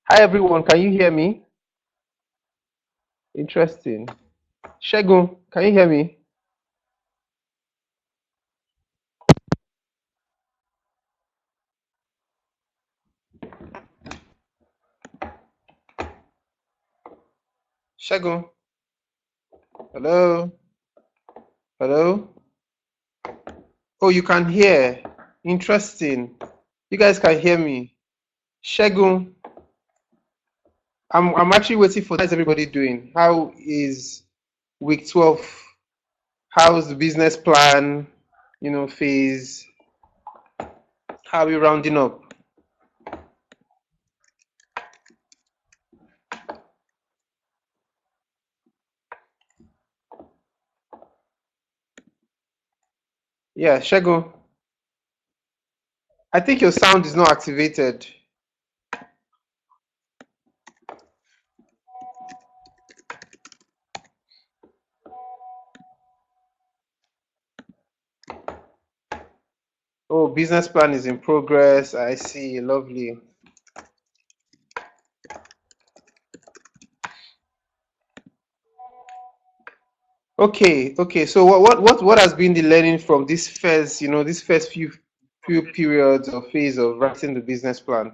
Hi everyone, can you hear me? Interesting. Shegun, can you hear me? Shegun, hello? Hello? Oh, you can hear. Interesting. You guys can hear me. Shegun, I'm actually waiting for how's everybody doing? How is week 12? How's the business plan, phase? How are we rounding up? Yeah, Shegun, I think your sound is not activated. Oh, business plan is in progress. I see. Lovely. Okay. So what has been the learning from this first few periods or phase of writing the business plan?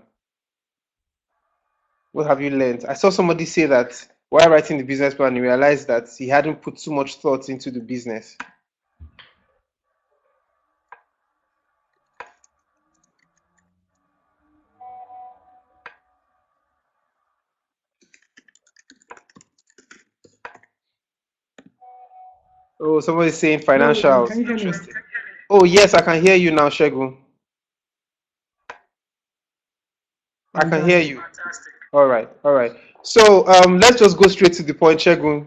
What have you learned? I saw somebody say that while writing the business plan, he realized that he hadn't put too much thought into the business. Oh, somebody's saying Hello, financials. can you hear me? Interesting. Oh yes, I can hear you now, Shegun. I can hear Fantastic. you. All right. So let's just go straight to the point, Shegun.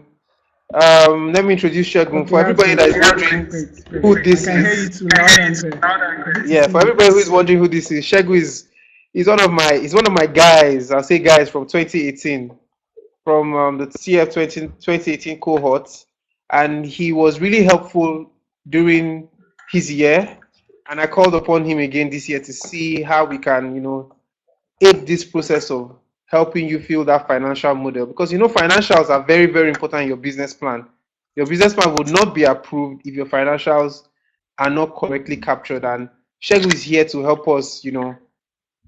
Let me introduce Shegun Okay, for that's everybody great. that is wondering Great. who I this can hear you is. too, loud and clear. Good to Yeah, see for you. everybody who is wondering who this is, Shegun is one of my guys. I'll say guys from 2018, from the TF 2018 cohort, and he was really helpful during his year. And I called upon him again this year to see how we can, aid this process of helping you feel that financial model, because financials are very, very important in your business plan. Your business plan would not be approved if your financials are not correctly captured, and Shegun is here to help us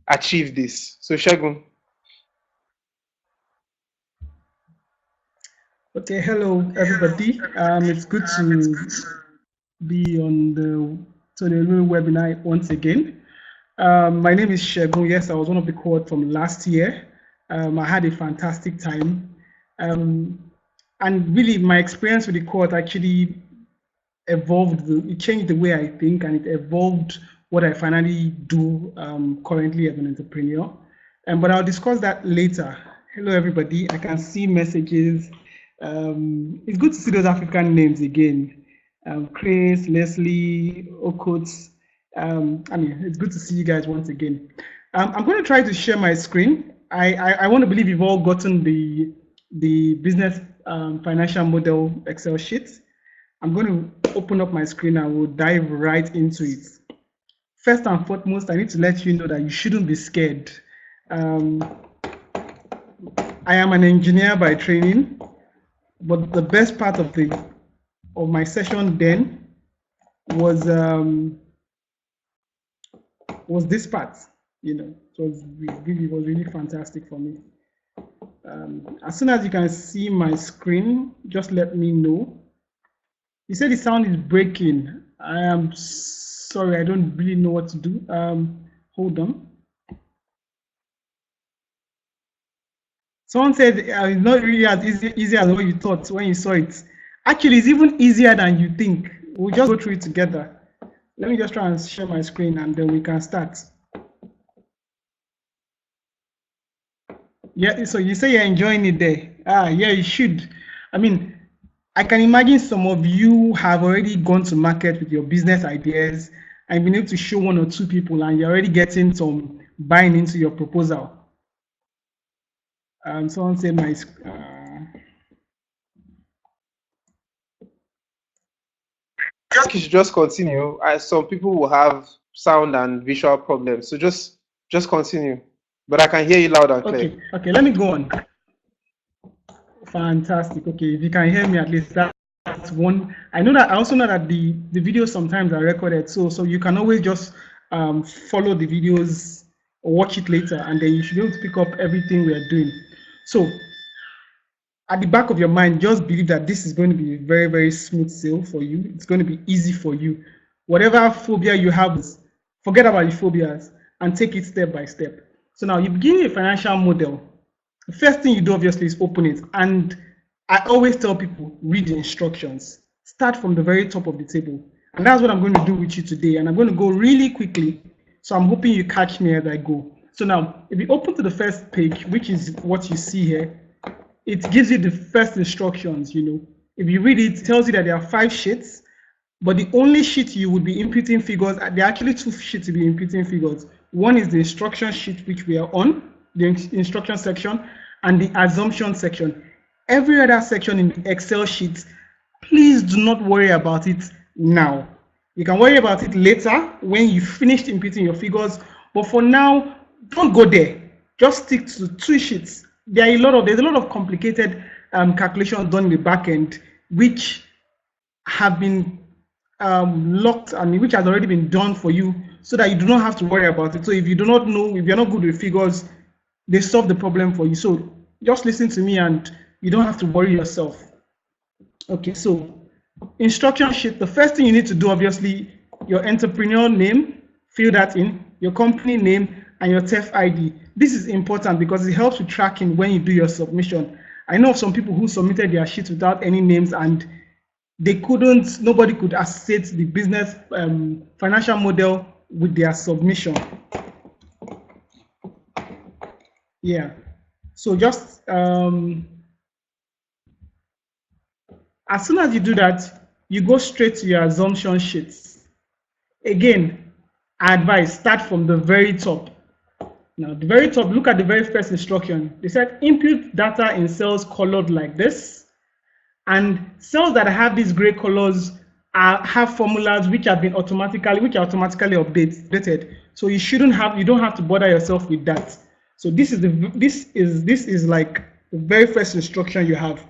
achieve this. So Shegun. Okay, hello everybody. It's good to be on the Tony webinar once again. My name is Shegun. Yes, I was one of the cohort from last year. I had a fantastic time. And really, my experience with the cohort actually it changed the way I think, and it evolved what I finally do currently as an entrepreneur. But I'll discuss that later. Hello, everybody. I can see messages. It's good to see those African names again. Chris, Leslie, Okot. It's good to see you guys once again. I'm going to try to share my screen. I want to believe you've all gotten the business financial model Excel sheet. I'm going to open up my screen and we'll dive right into it. First and foremost, I need to let you know that you shouldn't be scared. I am an engineer by training, but the best part of my session then was this part. It was really fantastic for me. As soon as you can see my screen, just let me know. You said the sound is breaking. I am sorry, I don't really know what to do. Hold on. Someone said it's not really as easy as what you thought when you saw it. Actually, it's even easier than you think. We'll just go through it together. Let me just try and share my screen and then we can start. Yeah, so you say you're enjoying it there. Yeah, you should. I mean, I can imagine some of you have already gone to market with your business ideas and been able to show one or two people, and you're already getting some buying into your proposal. Someone said my. I think you should just continue. Some people will have sound and visual problems, so just continue. but I can hear you loud and clear. Okay, okay, let me go on. Fantastic. Okay, if you can hear me at least, that's one. I know that I also know that the videos sometimes are recorded, so you can always just follow the videos or watch it later, and then you should be able to pick up everything we are doing. So at the back of your mind, just believe that this is going to be a very, very smooth sail for you. It's going to be easy for you. Whatever phobia you have, forget about the phobias and take it step by step. So now you begin a financial model. The first thing you do obviously is open it. And I always tell people, read the instructions. Start from the very top of the table. And that's what I'm going to do with you today. And I'm going to go really quickly. So I'm hoping you catch me as I go. So now, if you open to the first page, which is what you see here, it gives you the first instructions. If you read it, it tells you that there are 5 sheets, but the only sheet you would be inputting figures, there are actually 2 sheets to be inputting figures. One is the instruction sheet, which we are on, the instruction section, and the assumption section. Every other section in the Excel sheet, please do not worry about it now. You can worry about it later when you finished inputting your figures, but for now, don't go there. Just stick to 2 sheets. There's a lot of complicated calculations done in the back end, which have been locked and which has already been done for you, so that you do not have to worry about it. So if you do not know, if you're not good with figures, they solve the problem for you. So just listen to me and you don't have to worry yourself. Okay, so instruction sheet, the first thing you need to do, obviously, your entrepreneur name, fill that in, your company name, and your TEF ID. This is important because it helps with tracking when you do your submission. I know of some people who submitted their sheets without any names and nobody could associate the business financial model with their submission. Yeah, so just as soon as you do that, you go straight to your assumption sheets. Again, I advise start from the very top. Now, the very top, look at the very first instruction. They said input data in cells colored like this, and cells that have these gray colors have formulas which are automatically updated. So you don't have to bother yourself with that. So this is like the very first instruction you have,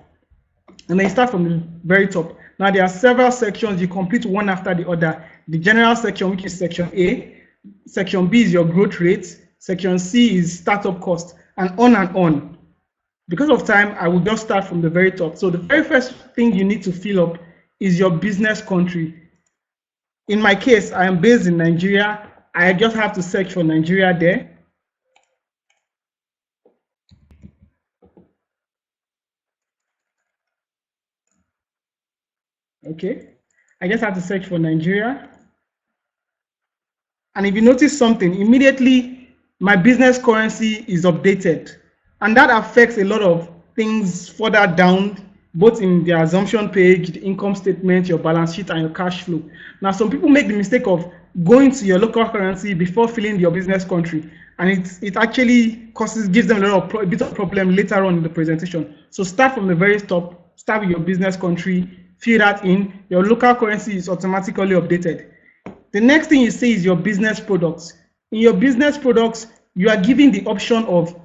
and then you start from the very top. Now there are several sections. You complete one after the other. The general section, which is section A, section B is your growth rate, section C is startup cost, and on and on. Because of time, I will just start from the very top. So the very first thing you need to fill up is your business country. In my case, I am based in Nigeria. I just have to search for Nigeria there. Okay, I just have to search for Nigeria. And if you notice something, immediately my business currency is updated. And that affects a lot of things further down, both in the assumption page, the income statement, your balance sheet, and your cash flow. Now, some people make the mistake of going to your local currency before filling your business country. And it actually gives them a bit of problem later on in the presentation. So start from the very top, start with your business country, fill that in. Your local currency is automatically updated. The next thing you say is your business products. In your business products, you are given the option of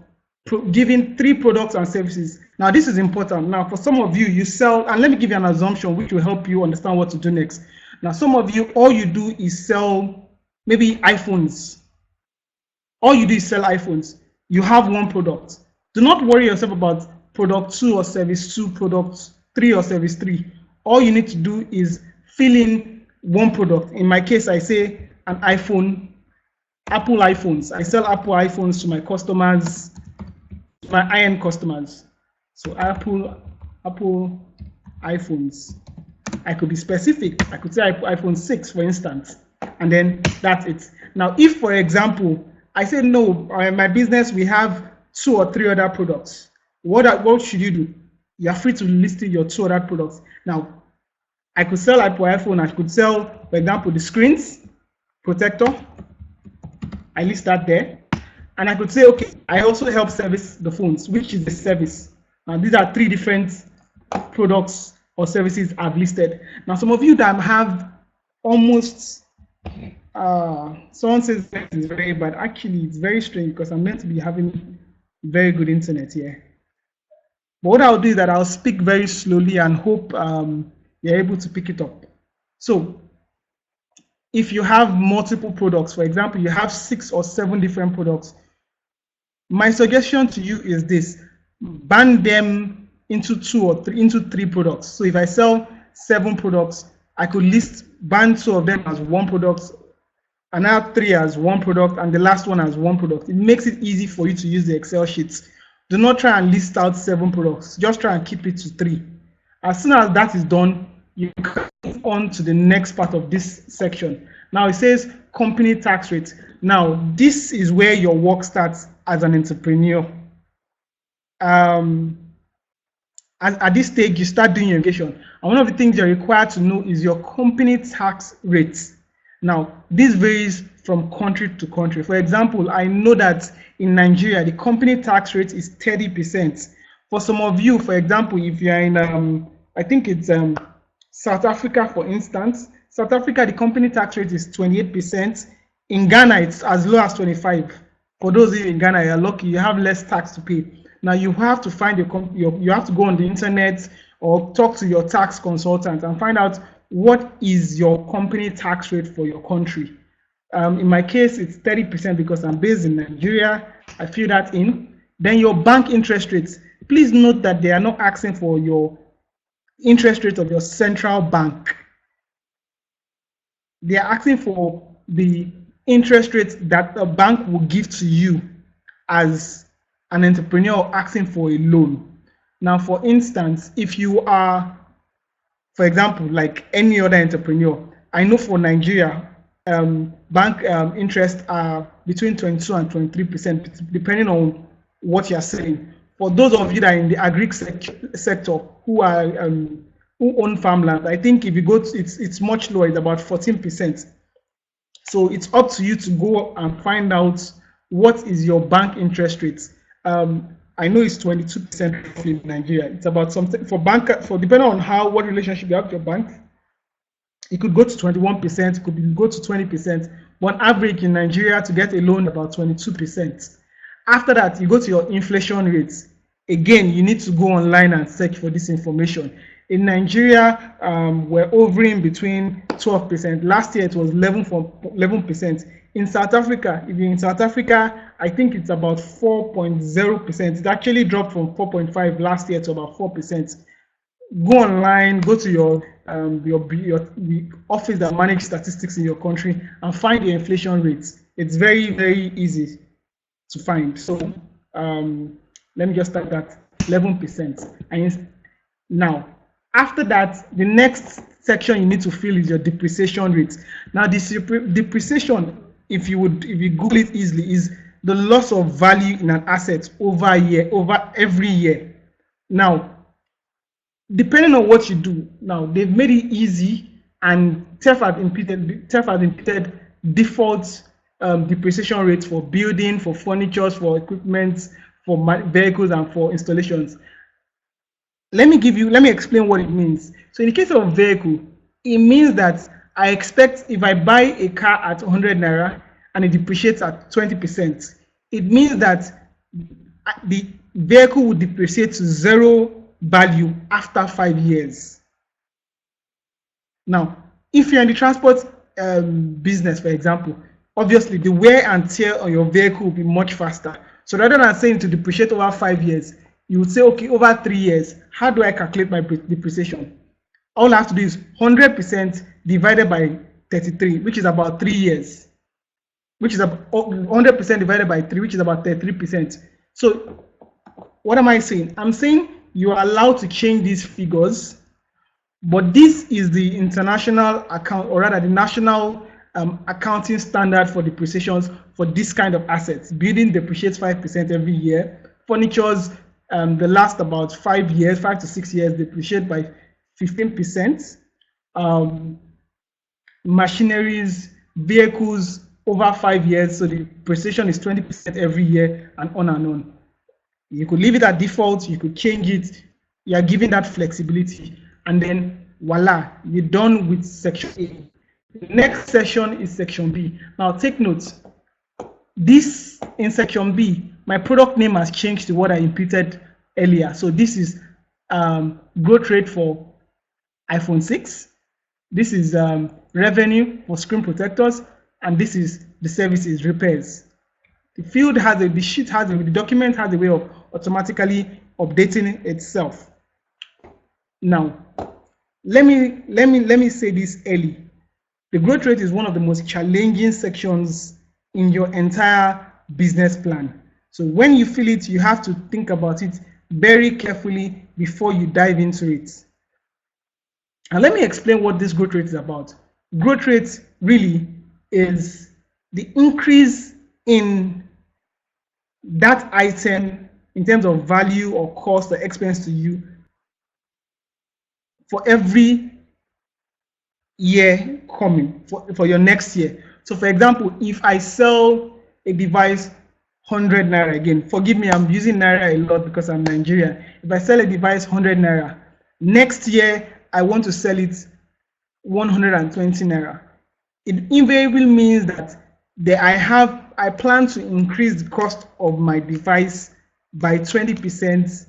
giving 3 products and services. Now, this is important. Now, for some of you, you sell, and let me give you an assumption which will help you understand what to do next. Now, some of you, all you do is sell maybe iPhones. All you do is sell iPhones. You have one product. Do not worry yourself about product 2 or service 2, product 3 or service 3. All you need to do is fill in one product. In my case, I say an iPhone, Apple iPhones. I sell Apple iPhones to my customers, my high-end customers. So Apple iPhones. I could be specific. I could say iPhone 6, for instance, and then that's it. Now, if, for example, I say, no, my business, we have 2 or 3 other products, what should you do? You are free to list your 2 other products. Now, I could sell Apple iPhone. I could sell, for example, the screens protector. I list that there. And I could say, okay, I also help service the phones, which is the service. Now, these are 3 different products or services I've listed. Now, some of you that have almost Someone says it's very bad. Actually, it's very strange because I'm meant to be having very good internet here. But what I'll do is that I'll speak very slowly and hope you're able to pick it up. So if you have multiple products, for example, you have 6 or 7 different products, my suggestion to you is this: band them into 2 or 3 into 3 products. So if I sell 7 products, I could band 2 of them as one product, another 3 as one product, and the last one as one product. It makes it easy for you to use the Excel sheets. Do not try and list out 7 products. Just try and keep it to 3. As soon as that is done, you can move on to the next part of this section. Now it says company tax rate. Now this is where your work starts as an entrepreneur. At this stage, you start doing your investigation. And one of the things you're required to know is your company tax rate. Now, this varies from country to country. For example, I know that in Nigeria, the company tax rate is 30%. For some of you, for example, if you're in, I think it's South Africa, for instance, South Africa, the company tax rate is 28%. In Ghana, it's as low as 25%. For those of you in Ghana, you're lucky, you have less tax to pay. Now you have to find you have to go on the internet or talk to your tax consultant and find out what is your company tax rate for your country. In my case, it's 30% because I'm based in Nigeria. I fill that in. Then your bank interest rates. Please note that they are not asking for your interest rate of your central bank. They are asking for the interest rate that a bank will give to you as an entrepreneur asking for a loan. Now, for instance, if you are, for example, like any other entrepreneur, I know for Nigeria, bank interest are between 22 and 23%, depending on what you're selling. For those of you that are in the agri sector who are who own farmland, I think if you go to it's much lower, it's about 14%. So it's up to you to go and find out what is your bank interest rate. I know it's 22% in Nigeria. It's about something for depending on what relationship you have with your bank. It could go to 21%, it could go to 20%. But on average in Nigeria, to get a loan, about 22%. After that, you go to your inflation rates. Again, you need to go online and search for this information. In Nigeria, we're hovering between 12%. Last year, it was 11%. In South Africa, if you're in South Africa, I think it's about 4.0%. It actually dropped from 4.5 last year to about 4%. Go online, go to the office that manages statistics in your country and find the inflation rates. It's very, very easy to find. So let me just start that 11%. And now, after that, the next section you need to fill is your depreciation rate. Now, this depreciation, if you Google it easily, is the loss of value in an asset over every year. Now, depending on what you do, now they've made it easy, and TEF has imputed default depreciation rates for building, for furniture, for equipment, for vehicles, and for installations. Let me explain what it means. So in the case of a vehicle, it means that I expect if I buy a car at 100 naira and it depreciates at 20%, it means that the vehicle will depreciate to zero value after 5 years. Now, if you're in the transport business, for example, obviously the wear and tear on your vehicle will be much faster. So rather than saying to depreciate over 5 years, you would say, okay, over 3 years, how do I calculate my depreciation? All I have to do is 100% divided by 33, which is about 3 years, which is 100% divided by 3, which is about 33%. So what am I saying? I'm saying you are allowed to change these figures, but this is the international account, or rather the national accounting standard for depreciations for this kind of assets. Building depreciates 5% every year. Furniture's the last about 5 years, 5 to 6 years, depreciate by 15%. Machineries, vehicles over 5 years, so the depreciation is 20% every year, and on and on. You could leave it at default, you could change it. You are given that flexibility, and then voila, you're done with section A. The next section is section B. Now take note, this in section B, my product name has changed to what I imputed earlier. So this is growth rate for iPhone 6. This is revenue for screen protectors, and this is the services repairs. The field has a, the sheet has a, the document has a way of automatically updating itself. Now, let me say this early. The growth rate is one of the most challenging sections in your entire business plan. So when you feel it, you have to think about it very carefully before you dive into it. And let me explain what this growth rate is about. Growth rate really is the increase in that item in terms of value or cost or expense to you for every year coming, for your next year. So for example, if I sell a device 100 naira, again, forgive me, I'm using naira a lot because I'm Nigerian. If I sell a device 100 naira, next year I want to sell it 120 naira. It invariably means that I plan to increase the cost of my device by 20%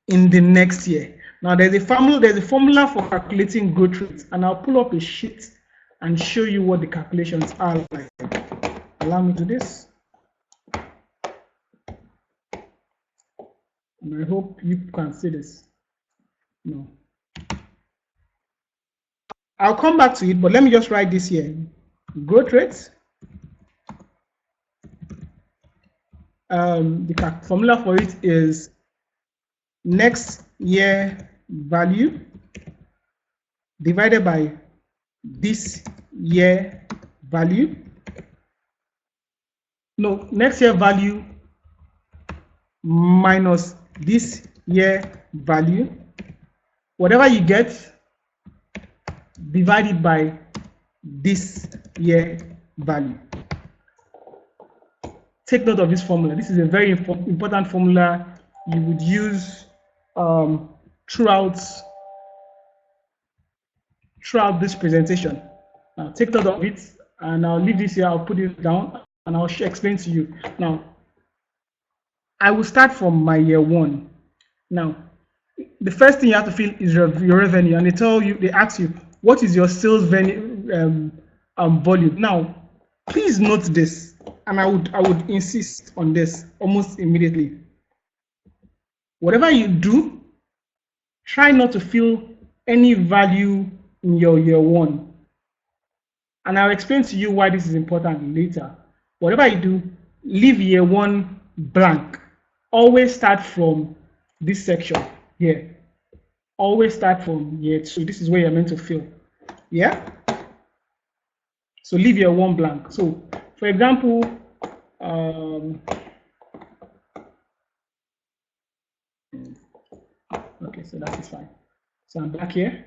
in the next year. Now there's a formula for calculating growth rate, and I'll pull up a sheet and show you what the calculations are like. Allow me to do this. And I hope you can see this. No. I'll come back to it, but let me just write this here. Growth rate. The formula for it is next year value divided by this year value. No, next year value minus this year value. Whatever you get, divided by this year value. Take note of this formula. This is a very important formula you would use throughout this presentation. Now take note of it, and I'll leave this here. I'll put it down and I'll explain to you. Now, I will start from my year one. Now, the first thing you have to fill is your revenue, and they ask you, what is your sales volume? Now, please note this, and I would insist on this almost immediately. Whatever you do, try not to fill any value in your year one. And I'll explain to you why this is important later. Whatever you do, leave year one blank. Always start from this section here. Always start from year two. This is where you're meant to fill. Yeah? So leave year one blank. So, for example, okay, so that is fine. So I'm back here.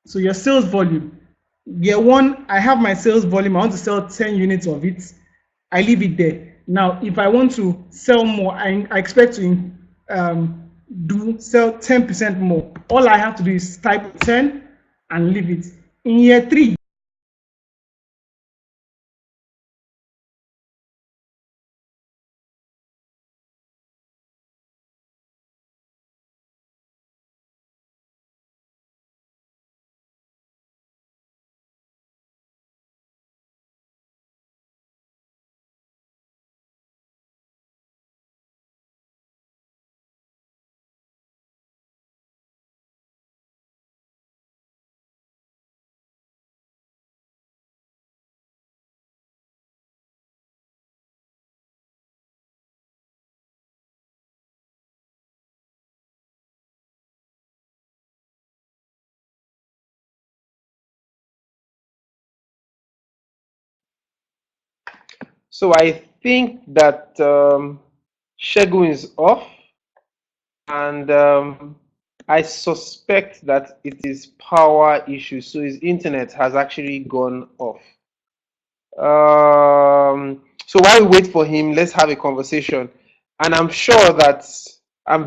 So your sales volume. Year one, I have my sales volume. I want to sell 10 units of it. I leave it there. Now, if I want to sell more, I expect to sell 10% more. All I have to do is type 10 and leave it. In year three, So I think that Shegun is off, and I suspect that it is power issues. So his internet has actually gone off. So while we wait for him, let's have a conversation. And I'm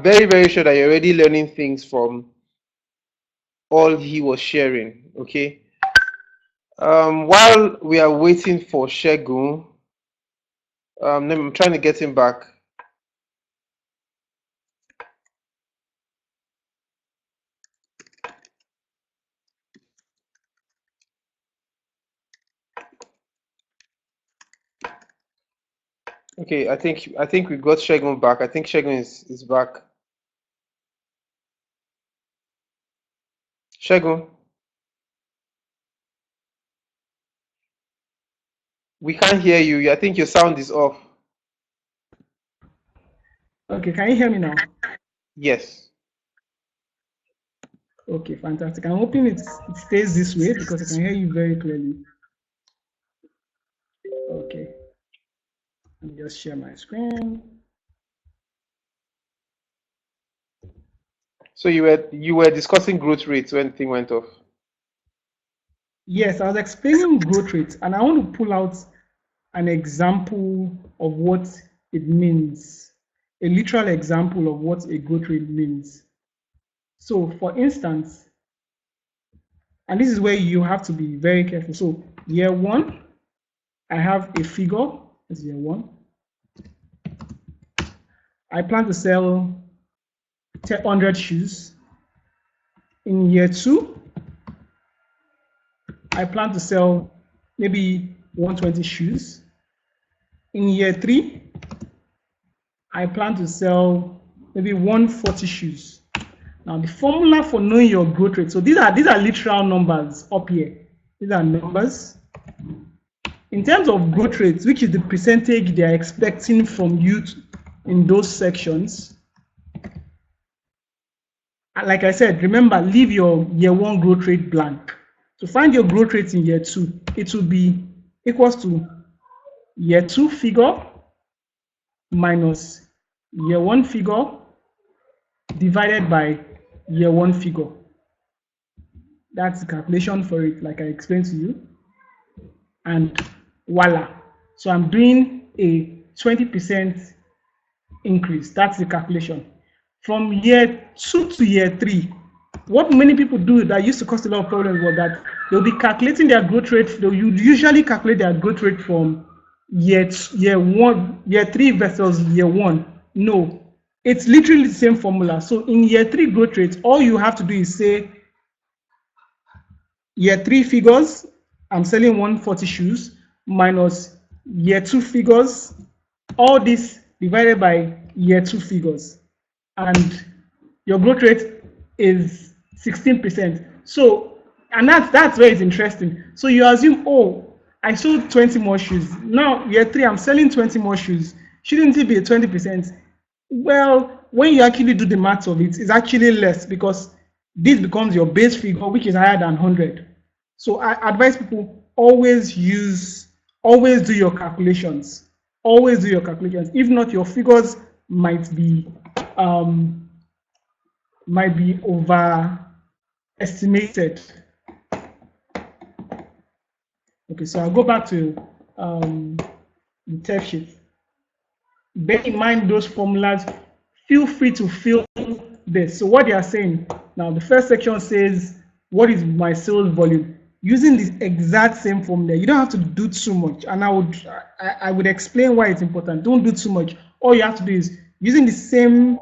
very, very sure that you're already learning things from all he was sharing. Okay. While we are waiting for Shegun, I'm trying to get him back. Okay, I think we got Shegun back. I think Shegun is back. Shegun, we can't hear you. I think your sound is off. Okay, can you hear me now? Yes. Okay, fantastic. I'm hoping it stays this way because I can hear you very clearly. Okay. Let me just share my screen. So you were discussing growth rates when thing went off. Yes, I was explaining growth rates, and I want to pull out an example of what it means, a literal example of what a growth rate means. So, for instance, and this is where you have to be very careful. So, year one, I have a figure. That's year one. I plan to sell 100 shoes. In year two, I plan to sell maybe 120 shoes. In year three, I plan to sell maybe 140 shoes. Now the formula for knowing your growth rate, so these are literal numbers up here. These are numbers. In terms of growth rates, which is the percentage they are expecting from you in those sections. And like I said, remember, leave your year one growth rate blank. To find your growth rate in year two, it will be equals to year two figure minus year one figure divided by year one figure. That's the calculation for it, like I explained to you. And voila. So I'm doing a 20% increase. That's the calculation. From year two to year three, what many people do that used to cause a lot of problems was that they'll be calculating their growth rate. They'll usually calculate their growth rate from year three versus year one. No, it's literally the same formula. So in year three growth rate, all you have to do is say year three figures, I'm selling 140 shoes, minus year two figures, all this divided by year two figures. And your growth rate is 16%. So, and that's where it's interesting. So you assume, oh, I sold 20 more shoes. Now, year three, I'm selling 20 more shoes. Shouldn't it be a 20%? Well, when you actually do the math of it, it's actually less because this becomes your base figure, which is higher than 100. So I advise people always do your calculations. Always do your calculations. If not, your figures might be overestimated. Okay, so I'll go back to the TEF sheet. Bear in mind those formulas. Feel free to fill this. So what they are saying now, the first section says, what is my sales volume? Using this exact same formula, you don't have to do too much. And I would explain why it's important. Don't do too much. All you have to do is using the same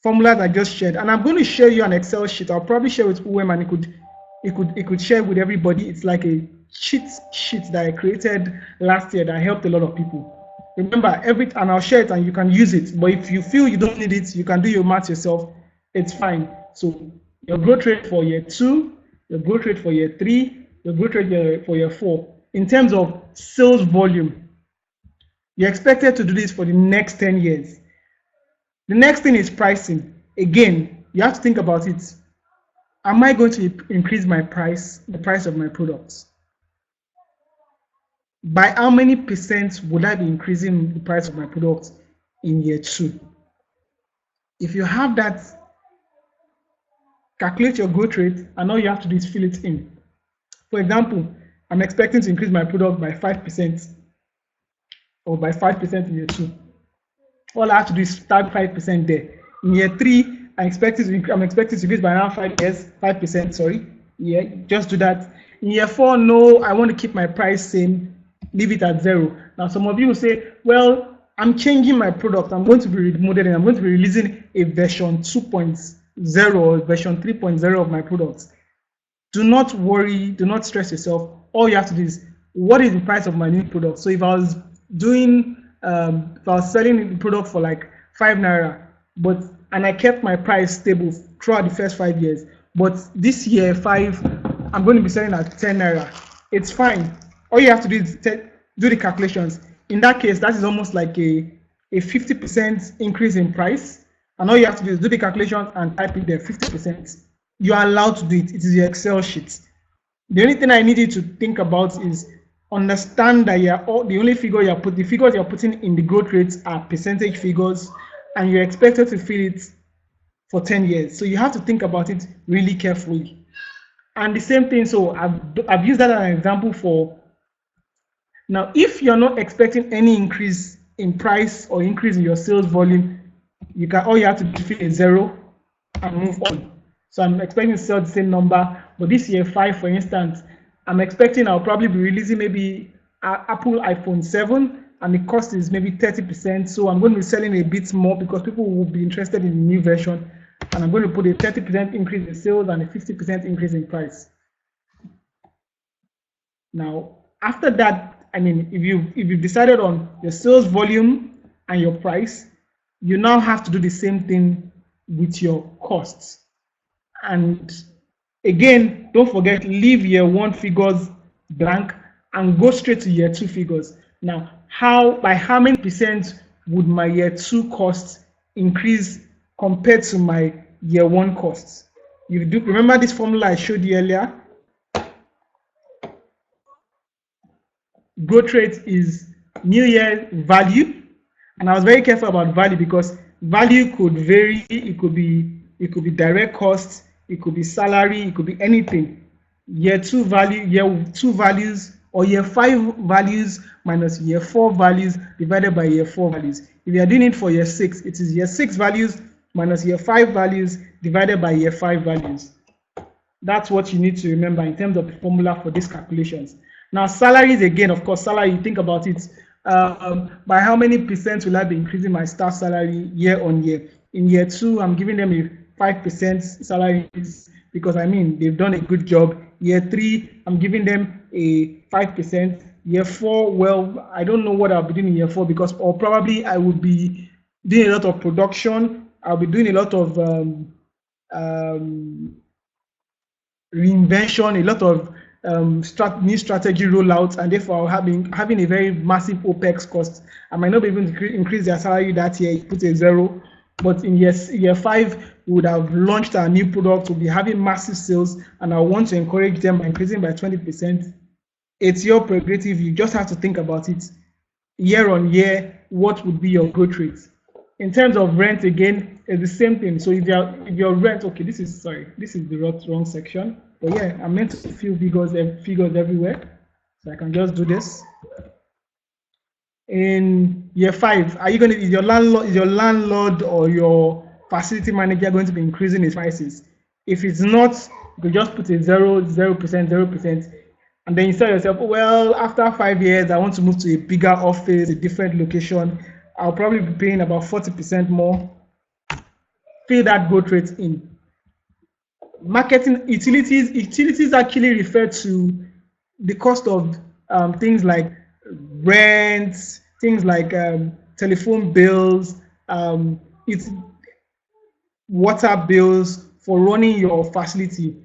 formula that I just shared. And I'm going to share you an Excel sheet. I'll probably share with UM, and it could share with everybody. It's like a cheat sheet that I created last year that helped a lot of people. Remember, and I'll share it and you can use it. But if you feel you don't need it, you can do your math yourself. It's fine. So your growth rate for year two, your growth rate for year three, your growth rate for year four. In terms of sales volume, you're expected to do this for the next 10 years. The next thing is pricing. Again, you have to think about it. Am I going to increase my price, the price of my products? By how many percent would I be increasing the price of my products in year two? If you have that, calculate your growth rate, and all you have to do is fill it in. For example, I'm expecting to increase my product by 5% or by 5% in year two. All I have to do is start 5% there. In year three, I'm expecting to increase by around 5%, sorry. Yeah, just do that. In year 4, no, I want to keep my price same, leave it at 0. Now, some of you will say, well, I'm changing my product. I'm going to be remodeling. I'm going to be releasing a version 2.0 or version 3.0 of my products. Do not worry. Do not stress yourself. All you have to do is, what is the price of my new product? So if I was doing, if I was selling the product for like 5 naira, and I kept my price stable throughout the first 5 years, but this year 5, I'm going to be selling at 10 naira. It's fine. All you have to do is do the calculations. In that case, that is almost like a 50% increase in price. And all you have to do is do the calculation and type it there, 50%. You are allowed to do it. It is your Excel sheet. The only thing I need you to think about is understand that the only figure the figures you're putting in the growth rates are percentage figures, and you're expected to fill it for 10 years. So you have to think about it really carefully. And the same thing, so I've used that as an example for, now if you're not expecting any increase in price or increase in your sales volume, all you have to do is fill a 0 and move on. So I'm expecting to sell the same number, but this year 5, for instance, I'm expecting I'll probably be releasing maybe Apple iPhone 7, and the cost is maybe 30%. So I'm going to be selling a bit more because people will be interested in the new version, and I'm going to put a 30% increase in sales and a 50% increase in price. Now, after that, I mean, if you've decided on your sales volume and your price, you now have to do the same thing with your costs. And again, don't forget, leave year 1 figures blank and go straight to year 2 figures. Now, by how many percent would my year 2 costs increase compared to my year 1 costs? You do remember this formula I showed you earlier? Growth rate is new year value, and I was very careful about value because value could vary. It could be direct costs, it could be salary, it could be anything. Year 2 values, or year 5 values minus year 4 values divided by year 4 values. If you are doing it for year 6, it is year 6 values minus year 5 values divided by year 5 values. That's what you need to remember in terms of the formula for these calculations. Now, salaries, again, of course, salary, you think about it. By how many percent will I be increasing my staff salary year on year? In year 2, I'm giving them a 5% salary because, I mean, they've done a good job. Year 3, I'm giving them a 5%. Year 4, well, I don't know what I'll be doing in year 4 because, or probably I would be doing a lot of production. I'll be doing a lot of reinvention, a lot of new strategy rollouts, and therefore having a very massive OPEX cost. I might not be able to increase their salary that year, put a 0, but in year 5, we would have launched our new product, we'll be having massive sales, and I want to encourage them by increasing by 20%. It's your prerogative. You just have to think about it year on year. What would be your growth rate? In terms of rent, again, it's the same thing. So if your rent, okay, this is the wrong section. But yeah, I'm meant to fill figures everywhere. So I can just do this. In year 5, is your landlord or your facility manager going to be increasing his prices? If it's not, you can just put a 0%, and then you tell yourself, well, after 5 years, I want to move to a bigger office, a different location. I'll probably be paying about 40% more. Fill that growth rate in. Marketing utilities actually refer to the cost of things like rent, things like telephone bills, it's water bills for running your facility.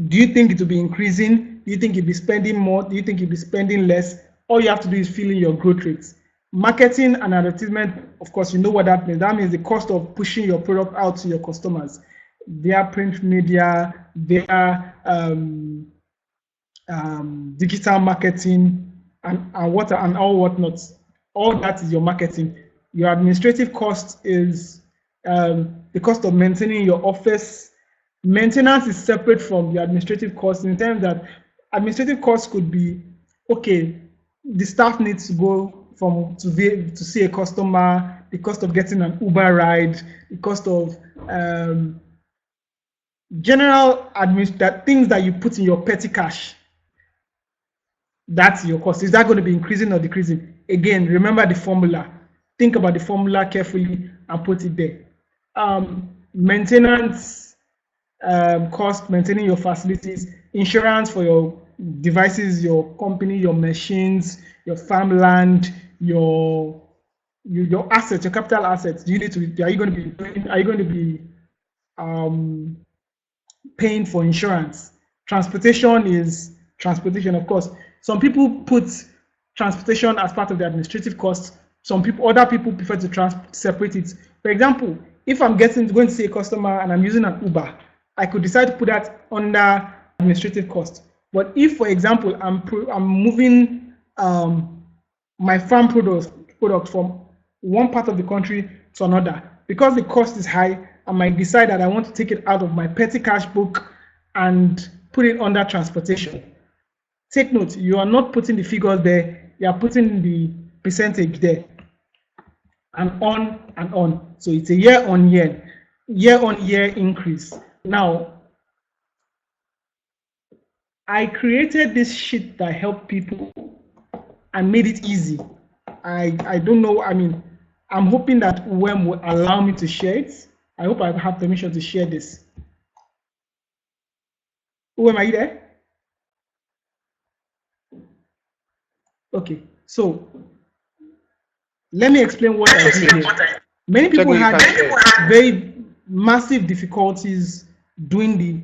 Do you think it will be increasing? Do you think you'll be spending more? Do you think you'll be spending less? All you have to do is fill in your growth rates. Marketing and advertisement, of course, you know what that means. That means the cost of pushing your product out to your customers. Their print media, their digital marketing, and all whatnot. All that is your marketing. Your administrative cost is the cost of maintaining your office. Maintenance is separate from your administrative costs in terms that administrative costs could be, okay, the staff needs to go to see a customer, the cost of getting an Uber ride, the cost of general things that you put in your petty cash. That's your cost. Is that going to be increasing or decreasing? Again, remember the formula. Think about the formula carefully and put it there. Maintenance cost, maintaining your facilities, insurance for your devices, your company, your machines, your farmland, your assets, your capital assets. Do you need to? Are you going to be doing? Are you going to be paying for insurance? Transportation is transportation, of course. Some people put transportation as part of the administrative costs. Other people prefer to separate it. For example, if I'm going to see a customer and I'm using an Uber, I could decide to put that under administrative cost. But if, for example, I'm moving my farm products from one part of the country to another, because the cost is high, I might decide that I want to take it out of my petty cash book and put it under transportation. Take note, you are not putting the figures there, you are putting the percentage there, and on and on. So it's a year-on-year increase. Now, I created this sheet that helped people and made it easy. I don't know, I mean, I'm hoping that UM will allow me to share it. I hope I have permission to share this. UM, are you there? Okay, so let me explain what I did here. Many people had very massive difficulties doing the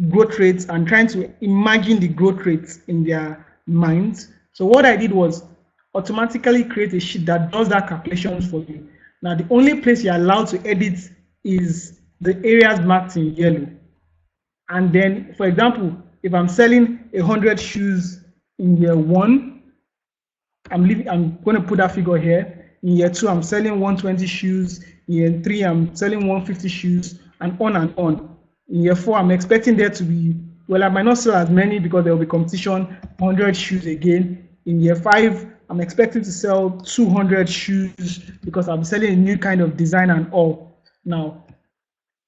growth rates and trying to imagine the growth rates in their minds. So what I did was automatically create a sheet that does that calculations for you. Now, the only place you're allowed to edit is the areas marked in yellow. And then, for example, if I'm selling 100 shoes in year 1, I'm going to put that figure here. In year 2, I'm selling 120 shoes. In year 3, I'm selling 150 shoes, and on and on. In year 4, I'm expecting there to be, well, I might not sell as many because there will be competition, 100 shoes again. In year 5, I'm expecting to sell 200 shoes because I'm selling a new kind of design and all. Now,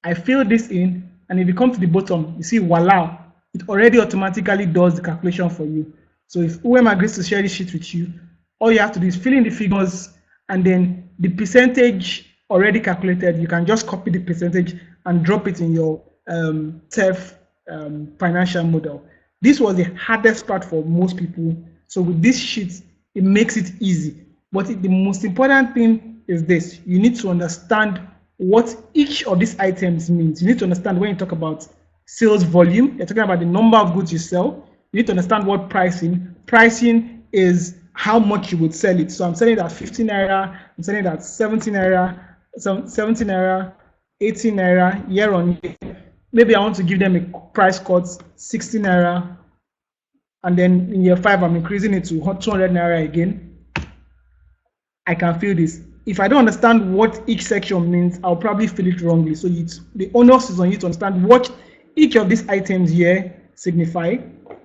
I fill this in, and if you come to the bottom, you see, voila, it already automatically does the calculation for you. So if UM agrees to share this sheet with you, all you have to do is fill in the figures, and then the percentage already calculated, you can just copy the percentage and drop it in your TEF financial model. This was the hardest part for most people. So with this sheet, it makes it easy. But the most important thing is this: you need to understand what each of these items means. You need to understand when you talk about sales volume, you're talking about the number of goods you sell. You need to understand what pricing is, how much you would sell it. So I'm selling it at 15 naira, I'm selling it at 17 naira, 17 naira, 18 naira, year on year. Maybe I want to give them a price cut, 60 naira, and then in year 5, I'm increasing it to 200 naira again. I can fill this. If I don't understand what each section means, I'll probably fill it wrongly. So the onus is on you to understand what each of these items here signify,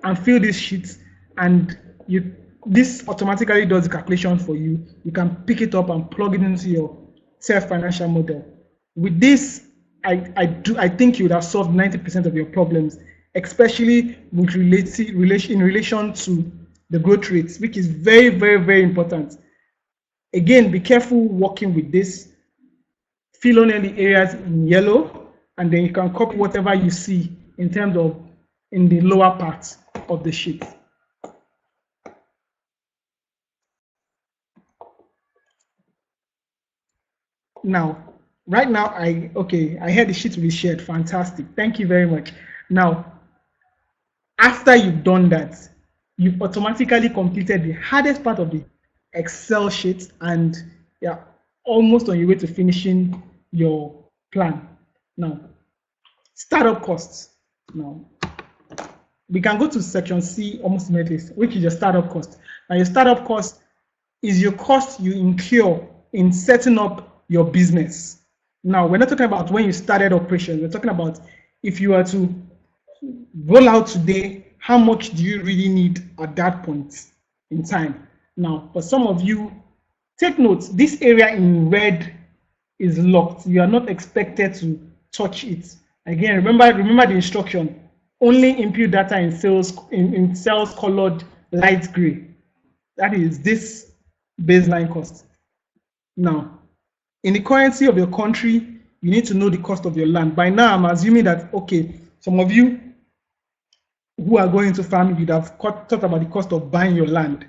and fill this sheet, and this automatically does the calculation for you. You can pick it up and plug it into your TEF financial model. With this, I think you would have solved 90% of your problems, especially with in relation to the growth rates, which is very, very, very important. Again, be careful working with this. Fill in the areas in yellow, and then you can copy whatever you see in terms of in the lower part of the sheet. Now, right now, I heard the sheet will be shared. Fantastic. Thank you very much. Now, after you've done that, you've automatically completed the hardest part of the Excel sheet, and you're almost on your way to finishing your plan. Now, startup costs. Now, we can go to section C almost immediately, which is your startup cost. Now, your startup cost is your cost you incur in setting up your business. Now, we're not talking about when you started operations. We're talking about if you are to roll out today, how much do you really need at that point in time? Now, for some of you, take note, this area in red is locked. You are not expected to touch it. Again, remember the instruction. Only input data in cells colored light gray. That is this baseline cost. Now, in the currency of your country, you need to know the cost of your land. By now, I'm assuming that, okay, some of you who are going to farming, you'd have talked about the cost of buying your land.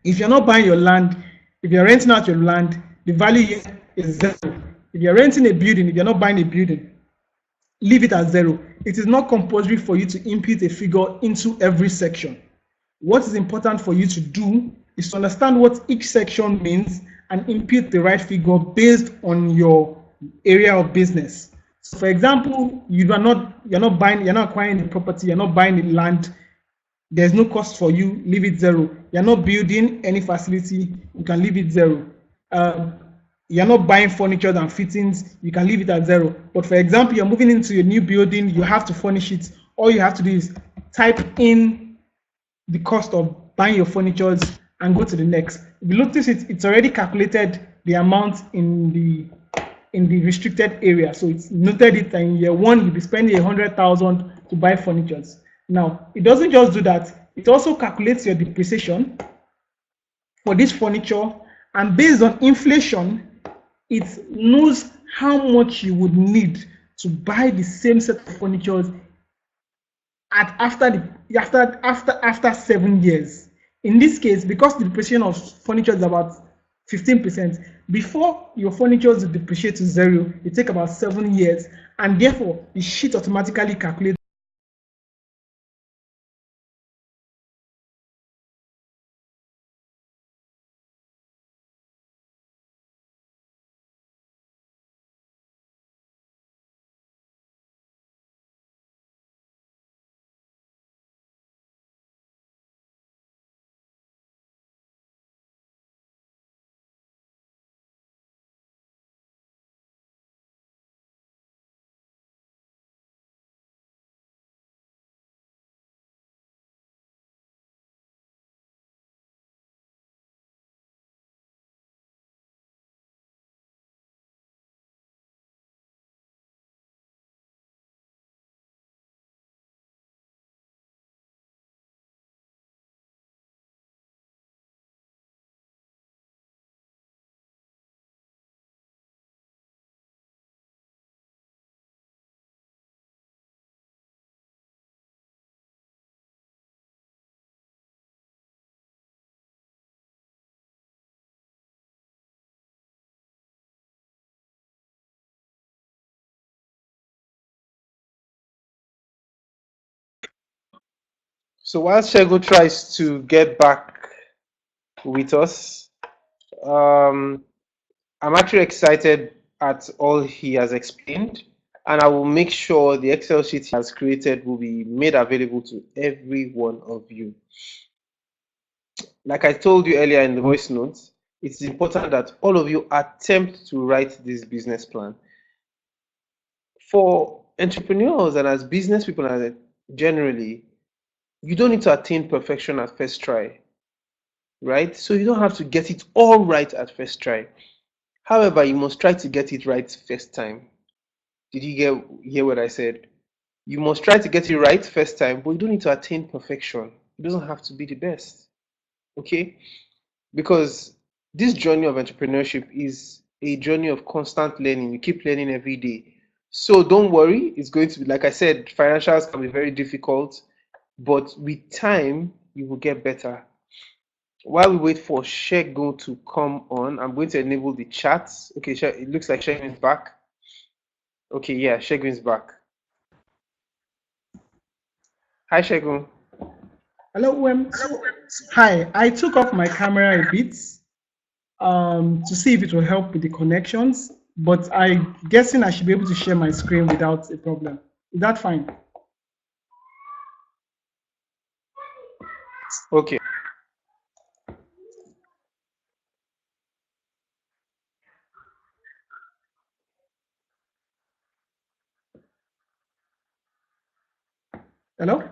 If you're not buying your land, if you're renting out your land, the value here is zero. If you're renting a building, if you're not buying a building, leave it at zero. It is not compulsory for you to input a figure into every section. What is important for you to do is to understand what each section means and input the right figure based on your area of business. So for example, you're not acquiring the property, you're not buying the land, there's no cost for you, leave it zero. You're not building any facility, you can leave it zero. You're not buying furniture and fittings, you can leave it at zero. But for example, you're moving into a new building, you have to furnish it. All you have to do is type in the cost of buying your furniture and go to the next. If you look at it, it's already calculated the amount in the restricted area. So it's noted it that in year one, you'll be spending 100,000 to buy furniture. Now, it doesn't just do that, it also calculates your depreciation for this furniture, and based on inflation, it knows how much you would need to buy the same set of furniture after 7 years. In this case, because the depreciation of furniture is about 15%, before your furniture is depreciate to zero, it takes about 7 years, and therefore the sheet automatically calculates. So while Shego tries to get back with us, um, I'm actually excited at all he has explained, and I will make sure the Excel sheet he has created will be made available to every one of you. Like I told you earlier in the voice notes, it's important that all of you attempt to write this business plan. For entrepreneurs and as business people generally, you don't need to attain perfection at first try, right? So you don't have to get it all right at first try. However, you must try to get it right first time. Did you hear what I said? You must try to get it right first time, but you don't need to attain perfection. It doesn't have to be the best. Okay? Because this journey of entrepreneurship is a journey of constant learning. You keep learning every day. So don't worry, it's going to be, like I said, financials can be very difficult, but with time, you will get better. While we wait for Shego to come on, I'm going to enable the chat. Okay, it looks like Shego is back. Okay, yeah, Shego is back. Hi, Shego. Hello, hi. I took off my camera a bit to see if it will help with the connections, but I'm guessing I should be able to share my screen without a problem. Is that fine? Okay. Hello?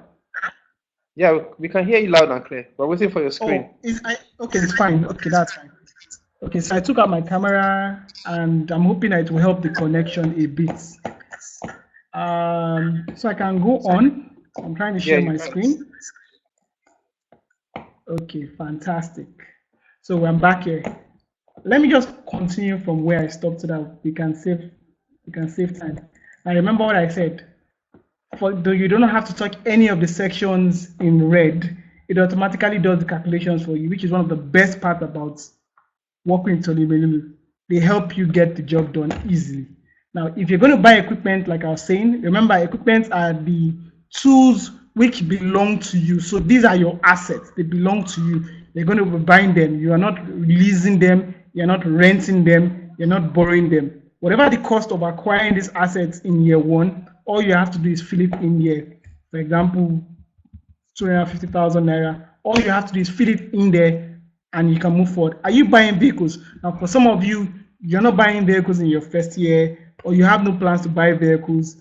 Yeah, we can hear you loud and clear. We're waiting for your screen. Okay, it's fine. Okay, that's fine. Okay, so I took out my camera and I'm hoping that it will help the connection a bit. So I can go on. I'm trying to share my screen. Okay, fantastic. So I'm back here. Let me just continue from where I stopped so that we can save time. Now remember what I said. Though you don't have to touch any of the sections in red, it automatically does the calculations for you, which is one of the best parts about working in Tolibelulu. They help you get the job done easily. Now, if you're going to buy equipment, like I was saying, remember equipment are the tools which belong to you. So these are your assets. They belong to you. You're going to be buying them. You are not leasing them. You're not renting them. You're not borrowing them. Whatever the cost of acquiring these assets in year one, all you have to do is fill it in here. For example, 250,000 naira. All you have to do is fill it in there and you can move forward. Are you buying vehicles? Now, for some of you, you're not buying vehicles in your first year or you have no plans to buy vehicles.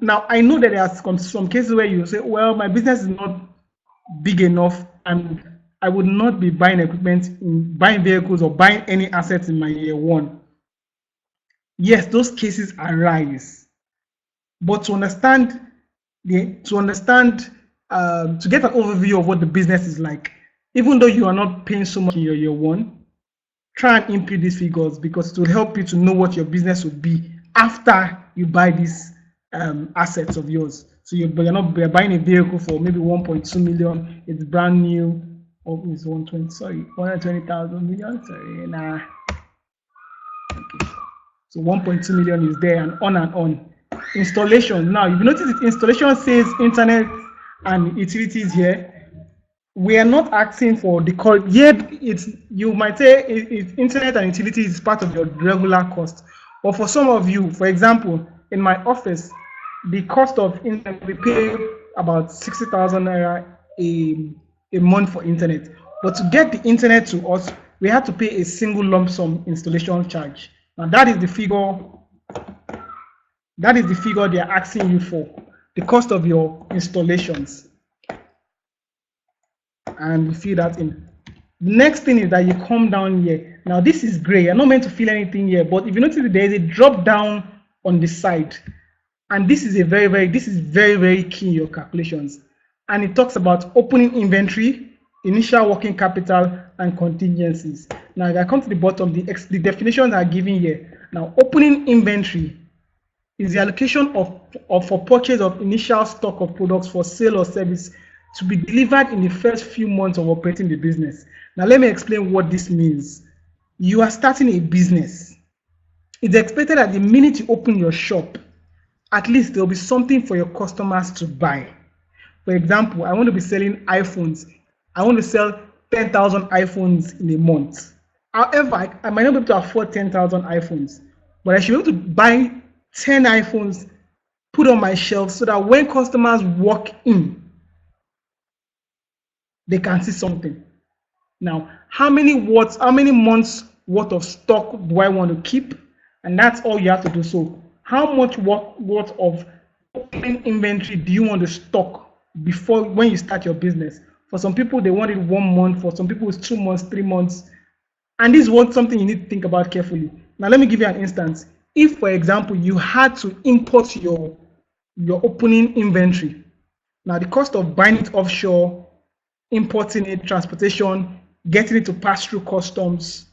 Now, I know that there are some cases where you say, well, my business is not big enough and I would not be buying equipment, buying vehicles or buying any assets in my year one. Yes, those cases arise. But to get an overview of what the business is like, even though you are not paying so much in your year one, try and input these figures because it will help you to know what your business will be after you buy these assets of yours. So you're buying a vehicle for maybe 1.2 million, it's brand new, or it's 120,000 million. Sorry, nah. Okay. So 1.2 million is there and on. Installation. Now, if you notice it, installation says internet and utilities here. We are not asking for the cost. Yet, you might say internet and utilities is part of your regular cost. But for some of you, for example, in my office, the cost of internet, we pay about 60,000 naira a month for internet. But to get the internet to us, we have to pay a single lump sum installation charge. Now, that is the figure they are asking you for, the cost of your installations. And you fill that in. The next thing is that you come down here. Now this is gray. You're not meant to fill anything here, but if you notice there is a drop down on the side. And this is very, very key in your calculations. And it talks about opening inventory, initial working capital, and contingencies. Now if I come to the bottom, the definitions are given here. Now opening inventory is the allocation for purchase of initial stock of products for sale or service to be delivered in the first few months of operating the business. Now, let me explain what this means. You are starting a business. It's expected that the minute you open your shop, at least there will be something for your customers to buy. For example, I want to be selling iPhones. I want to sell 10,000 iPhones in a month. However, I might not be able to afford 10,000 iPhones, but I should be able to buy 10 iPhones, put on my shelf so that when customers walk in, they can see something. Now, how many months worth of stock do I want to keep? And that's all you have to do. So how much worth of opening inventory do you want to stock before when you start your business? For some people, they want it 1 month. For some people, it's 2 months, 3 months. And this is something you need to think about carefully. Now, let me give you an instance. If, for example, you had to import your opening inventory, now the cost of buying it offshore, importing it, transportation, getting it to pass through customs,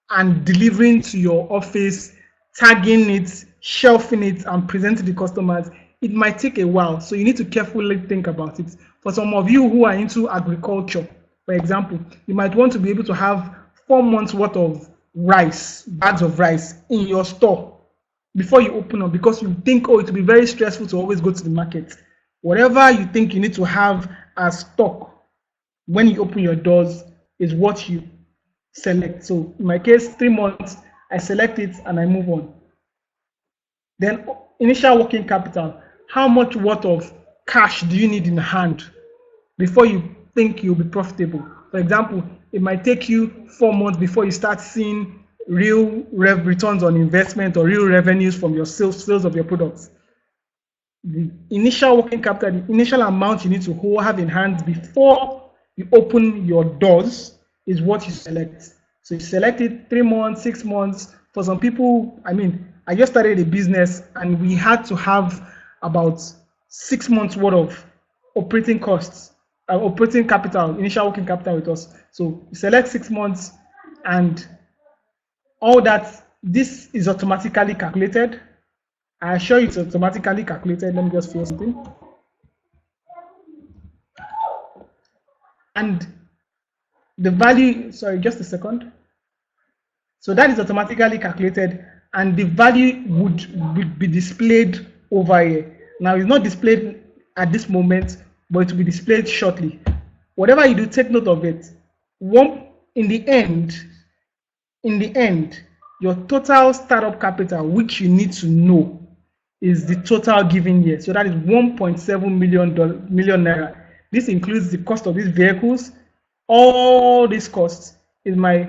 and delivering to your office, tagging it, shelving it, and presenting to customers, it might take a while. So you need to carefully think about it. For some of you who are into agriculture, for example, you might want to be able to have 4 months worth of bags of rice in your store before you open up, because you think, oh, it will be very stressful to always go to the market. Whatever you think you need to have as stock when you open your doors is what you select. So in my case, 3 months, I select it and I move on. Then initial working capital, how much worth of cash do you need in hand before you think you'll be profitable? For example, it might take you 4 months before you start seeing real returns on investment or real revenues from your sales of your products. The initial working capital, the initial amount you need to have in hand before you open your doors is what you select. So you select it 3 months, 6 months. For some people, I just started a business and we had to have about 6 months worth of operating costs operating capital, initial working capital with us. So you select 6 months, and all that, this is automatically calculated. I assure you it's automatically calculated. Let me just fill something. And the value, sorry, just a second. So that is automatically calculated, and the value would be displayed over here. Now it's not displayed at this moment, but it will be displayed shortly. Whatever you do, take note of it. In the end, your total startup capital, which you need to know, is the total given year. So that is 1.7 million naira. This includes the cost of these vehicles. All these costs is my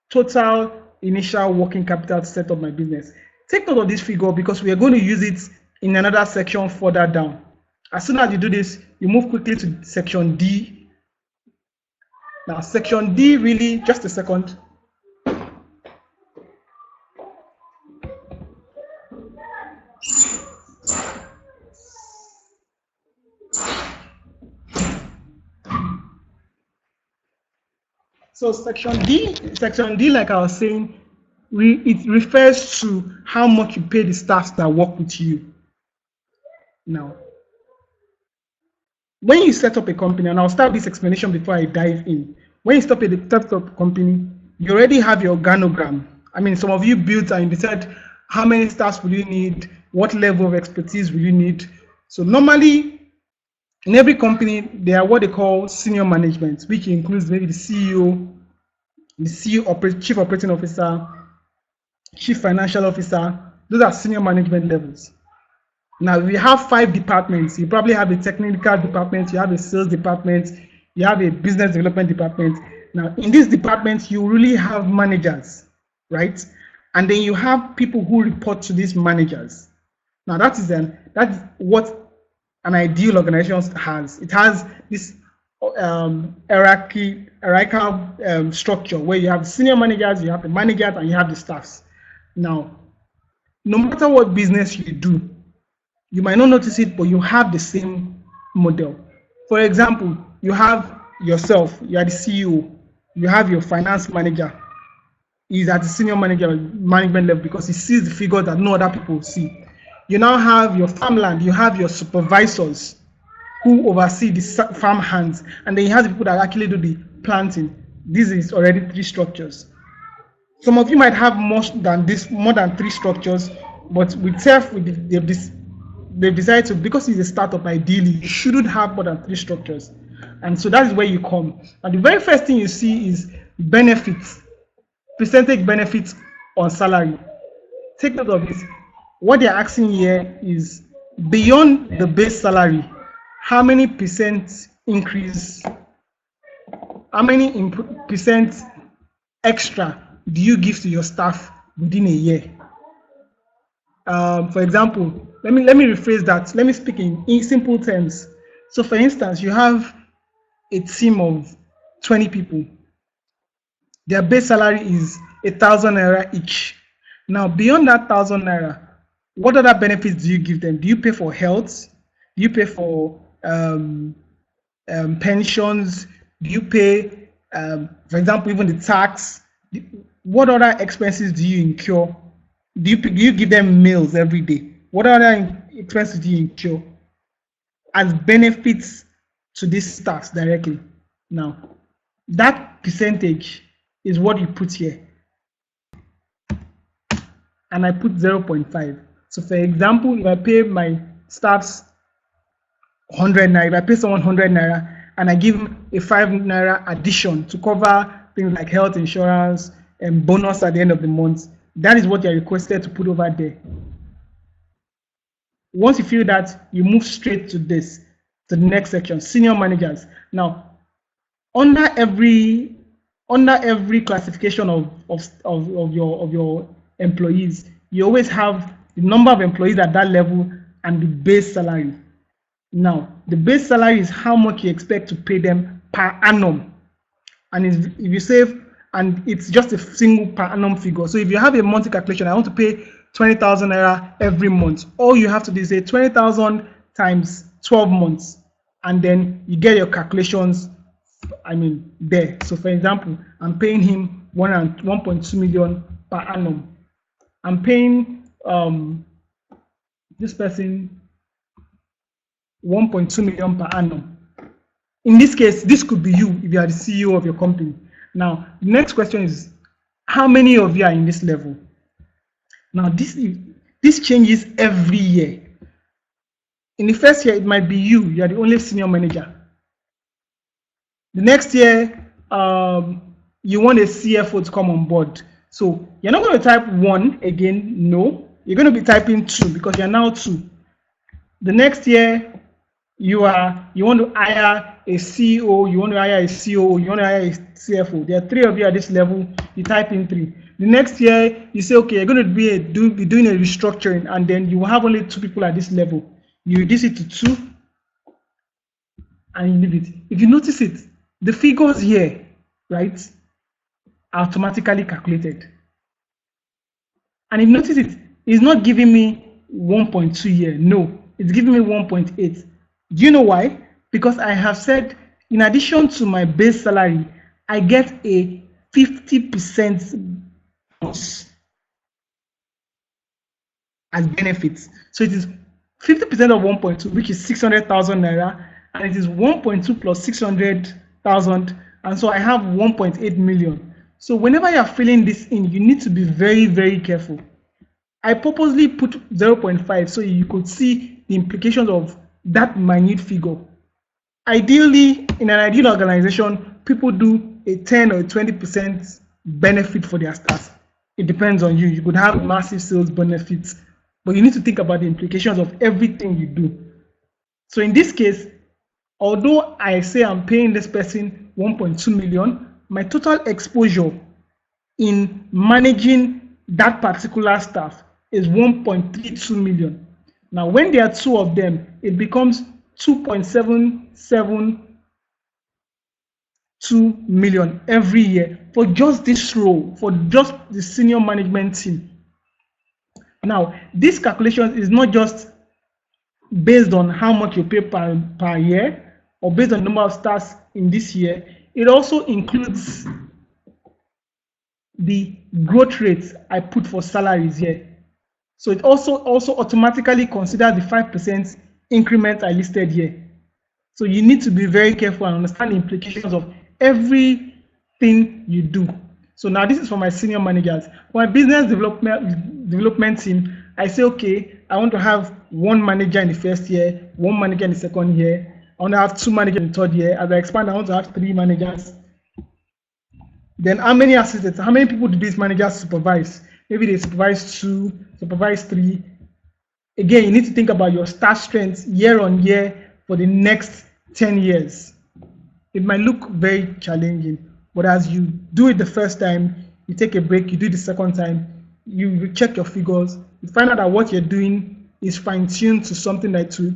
total initial working capital to set up my business. Take note of this figure because we are going to use it in another section further down. As soon as you do this, you move quickly to section D. Now, section D, really, just a second. So section D, like I was saying, it refers to how much you pay the staff that work with you. Now, when you set up a company, and I'll start this explanation before I dive in. When you set up a company, you already have your organogram. I mean, some of you built and you decide how many staff will you need, what level of expertise will you need. So normally, in every company, they are what they call senior management, which includes maybe the CEO, Chief Operating Officer, Chief Financial Officer. Those are senior management levels. Now, we have 5 departments. You probably have a technical department, you have a sales department, you have a business development department. Now, in these departments, you really have managers, right? And then you have people who report to these managers. Now, that's what an ideal organization has. It has this hierarchical structure where you have senior managers, you have the managers, and you have the staffs. Now, no matter what business you do, you might not notice it, but you have the same model. For example, you have yourself, you are the CEO, you have your finance manager. He's at the senior management level because he sees the figures that no other people see. You now have your farmland, you have your supervisors who oversee the farm hands, and then you have the people that actually do the planting. This is already 3 structures. Some of you might have more than 3 structures, but with TEF, they've decided to, because it's a startup, ideally, you shouldn't have more than 3 structures. And so that is where you come. And the very first thing you see is benefits, percentage benefits on salary. Take note of this. What they're asking here is, beyond the base salary, how many percent increase, how many percent extra do you give to your staff within a year? For example, let me rephrase that. Let me speak in simple terms. So for instance, you have a team of 20 people. Their base salary is 1,000 naira each. Now, beyond that 1,000 naira, what other benefits do you give them? Do you pay for health? Do you pay for pensions? Do you pay, for example, even the tax? What other expenses do you incur? Do you give them meals every day? What other expenses do you incur as benefits to these staffs directly? Now, that percentage is what you put here. And I put 0.5. So for example, if I pay my staffs 100 naira, if I pay someone 100 naira and I give him a 5 naira addition to cover things like health insurance and bonus at the end of the month, that is what you're requested to put over there. Once you feel that, you move straight to the next section, senior managers. Now, under every classification of your employees, you always have the number of employees at that level and the base salary. Now, the base salary is how much you expect to pay them per annum. And if you save, and it's just a single per annum figure. So if you have a monthly calculation, I want to pay 20,000 naira every month. All you have to do is say 20,000 times 12 months. and then you get your calculations, there. So for example, I'm paying him 1.2 million per annum. I'm paying this person 1.2 million per annum. In this case, this could be you if you are the CEO of your company. Now, the next question is, how many of you are in this level? Now, this changes every year. In the first year, it might be you are the only senior manager. The next year, you want a CFO to come on board. So you're not going to type 1 again, no. You're going to be typing 2 because you're now 2. The next year, you want to hire a CEO, you want to hire a COO, you want to hire a CFO. There are 3 of you at this level, you type in 3. The next year, you say, okay, you're going to be doing a restructuring, and then you will have only 2 people at this level. You reduce it to 2, and you leave it. If you notice it, the figures here, right, are automatically calculated. And if you notice it, it's not giving me 1.2 here. No, it's giving me 1.8. Do you know why? Because I have said, in addition to my base salary, I get a 50% bonus as benefits. So it is 50% of 1.2, which is 600,000 naira, and it is 1.2 plus 600,000, and so I have 1.8 million. So whenever you are filling this in, you need to be very, very careful. I purposely put 0.5 so you could see the implications of that minute figure. Ideally, in an ideal organization, people do a 10 or 20% benefit for their staff. It depends on you. You could have massive sales benefits, but you need to think about the implications of everything you do. So in this case, although I say I'm paying this person 1.2 million, my total exposure in managing that particular staff is 1.32 million. Now, when there are 2 of them, it becomes 2.772 million every year for just this role, for just the senior management team. Now, this calculation is not just based on how much you pay per year or based on the number of stars in this year. It also includes the growth rates I put for salaries here. So it also automatically considers the 5% increment I listed here. So you need to be very careful and understand the implications of everything you do. So now this is for my senior managers. For my business development team, I say, okay, I want to have 1 manager in the first year, 1 manager in the second year. I want to have 2 managers in the third year. As I expand, I want to have 3 managers. Then how many assistants, how many people do these managers supervise? Maybe they supervise 2, supervise 3. Again, you need to think about your staff strength year on year for the next 10 years. It might look very challenging, but as you do it the first time, you take a break, you do it the second time, you check your figures, you find out that what you're doing is fine-tuned to something like to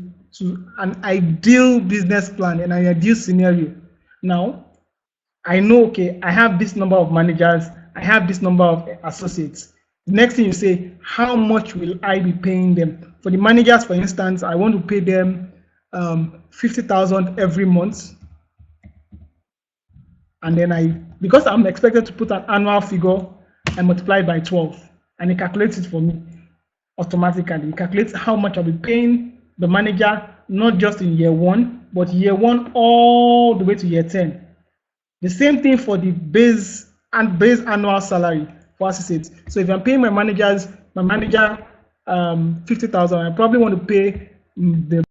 an ideal business plan and an ideal scenario. Now, I know, okay, I have this number of managers, I have this number of associates. The next thing you say, how much will I be paying them? For the managers, for instance, I want to pay them 50,000 every month. And then because I'm expected to put an annual figure, I multiply by 12, and it calculates it for me automatically. It calculates how much I'll be paying the manager, not just in year 1, but year 1 all the way to year 10. The same thing for the base annual salary for associates. So if I'm paying my manager 50,000, I probably want to pay the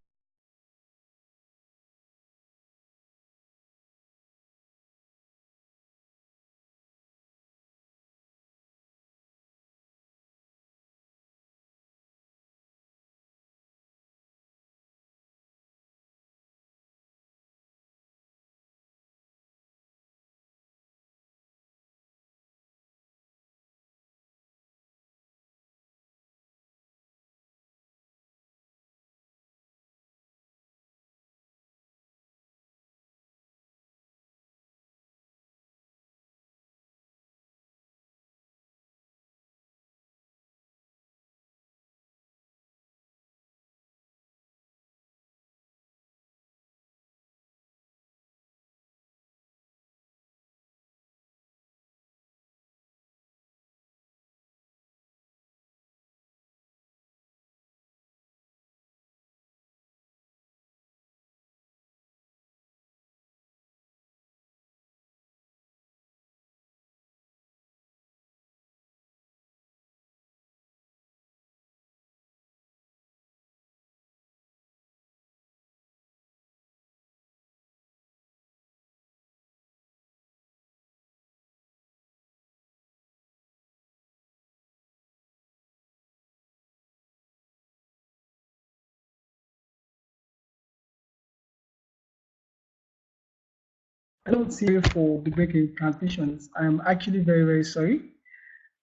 I don't see for the break in transmissions. I'm actually very, very sorry.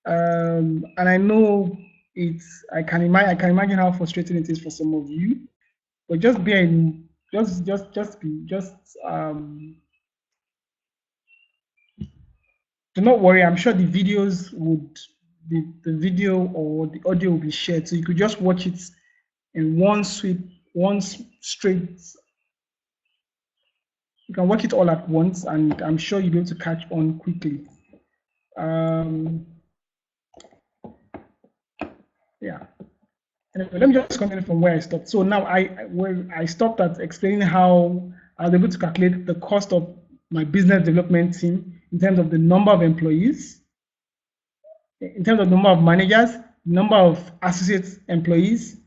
And I know I can imagine how frustrating it is for some of you. But just bear in, just do not worry. I'm sure the videos would the video or the audio will be shared, so you could just watch it in one sweep, straight. You can watch it all at once, and I'm sure you'll be able to catch on quickly. Yeah. Anyway, let me just continue from where I stopped. So now I stopped at explaining how I was able to calculate the cost of my business development team in terms of the number of employees, in terms of number of managers, number of associate employees,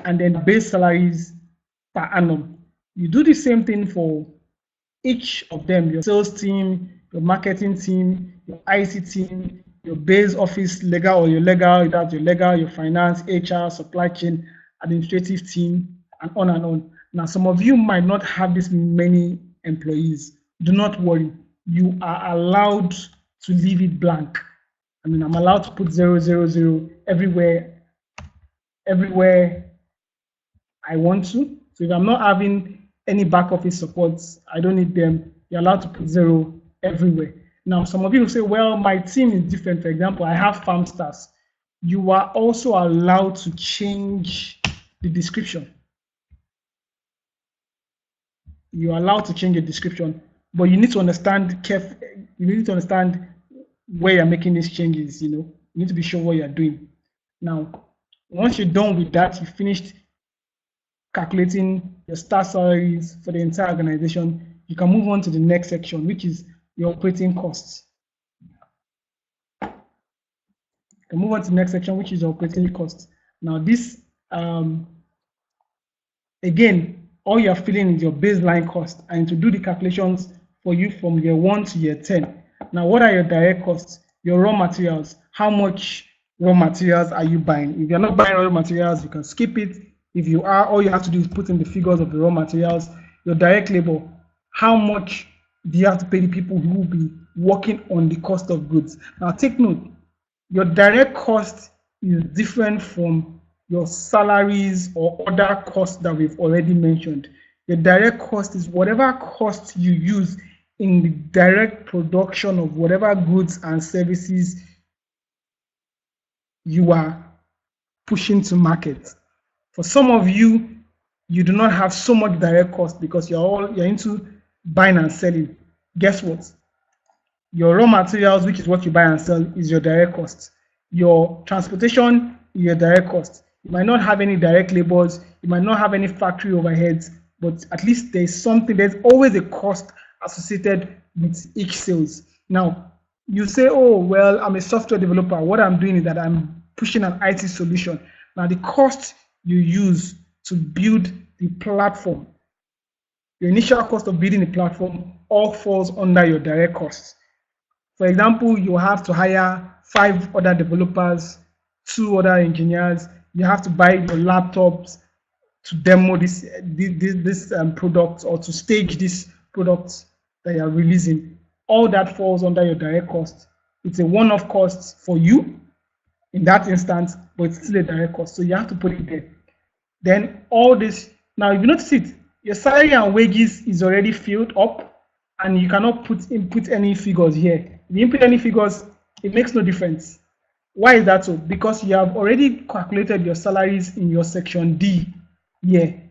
and then base salaries per annum. You do the same thing for each of them, your sales team, your marketing team, your IT team, your base office legal or your legal, that's your legal, your finance, HR, supply chain, administrative team, and on and on. Now, some of you might not have this many employees. Do not worry. You are allowed to leave it blank. I mean, I'm allowed to put 000 everywhere I want to. So if I'm not having any back office support, I don't need them. You're allowed to put 0 everywhere. Now, some of you will say, well, my team is different. For example, I have farm stars. You are also allowed to change the description. You're allowed to change the description, but you need to understand where you're making these changes. You need to be sure what you're doing. Now, once you're done with that, you finished calculating your staff salaries for the entire organization, you can move on to the next section, which is your operating costs. You can move on to the next section, which is your operating costs. Now, this, again, all you're filling is your baseline cost, and to do the calculations for you from year 1 to year 10. Now, what are your direct costs? Your raw materials. How much raw materials are you buying? If you're not buying raw materials, you can skip it. If you are, all you have to do is put in the figures of the raw materials. Your direct labor. How much do you have to pay the people who will be working on the cost of goods? Now, take note, your direct cost is different from your salaries or other costs that we've already mentioned. Your direct cost is whatever cost you use in the direct production of whatever goods and services you are pushing to market. For some of you, you do not have so much direct cost because you're into buying and selling. Guess what? Your raw materials, which is what you buy and sell, is your direct cost. Your transportation is your direct cost. You might not have any direct labors, you might not have any factory overheads, but at least there's always a cost associated with each sales. Now, you say, oh, well, I'm a software developer. What I'm doing is that I'm pushing an IT solution. Now, the cost you use to build the platform, your initial cost of building the platform, all falls under your direct costs. For example, you have to hire 5 other developers, 2 other engineers. You have to buy your laptops to demo this product or to stage this product that you're releasing. All that falls under your direct cost. It's a one-off cost for you in that instance, but it's still a direct cost. So you have to put it there. Then all this, now if you notice it, your salary and wages is already filled up and you cannot input any figures here. If you input any figures, it makes no difference. Why is that so? Because you have already calculated your salaries in your section D here.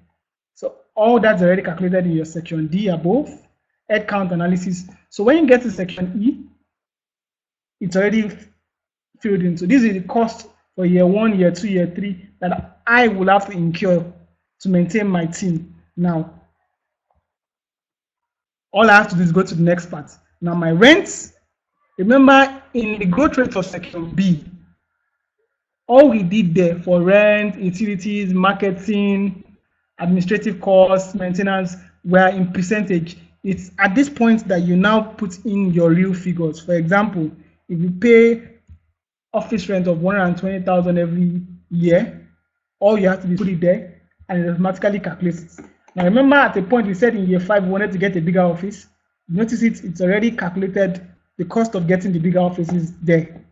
So all that's already calculated in your section D above, headcount analysis. So when you get to section E, it's already filled in. So this is the cost for year 1, year 2, year 3 that I will have to incur to maintain my team. Now, all I have to do is go to the next part. Now, my rents, remember in the growth rate for section B, all we did there for rent, utilities, marketing, administrative costs, maintenance, were in percentage. It's at this point that you now put in your real figures. For example, if you pay office rent of 120,000 every year, all you have to do is put it there and it automatically calculates it. Now remember at the point we said in year 5 we wanted to get a bigger office. Notice it's already calculated. The cost of getting the bigger office is there.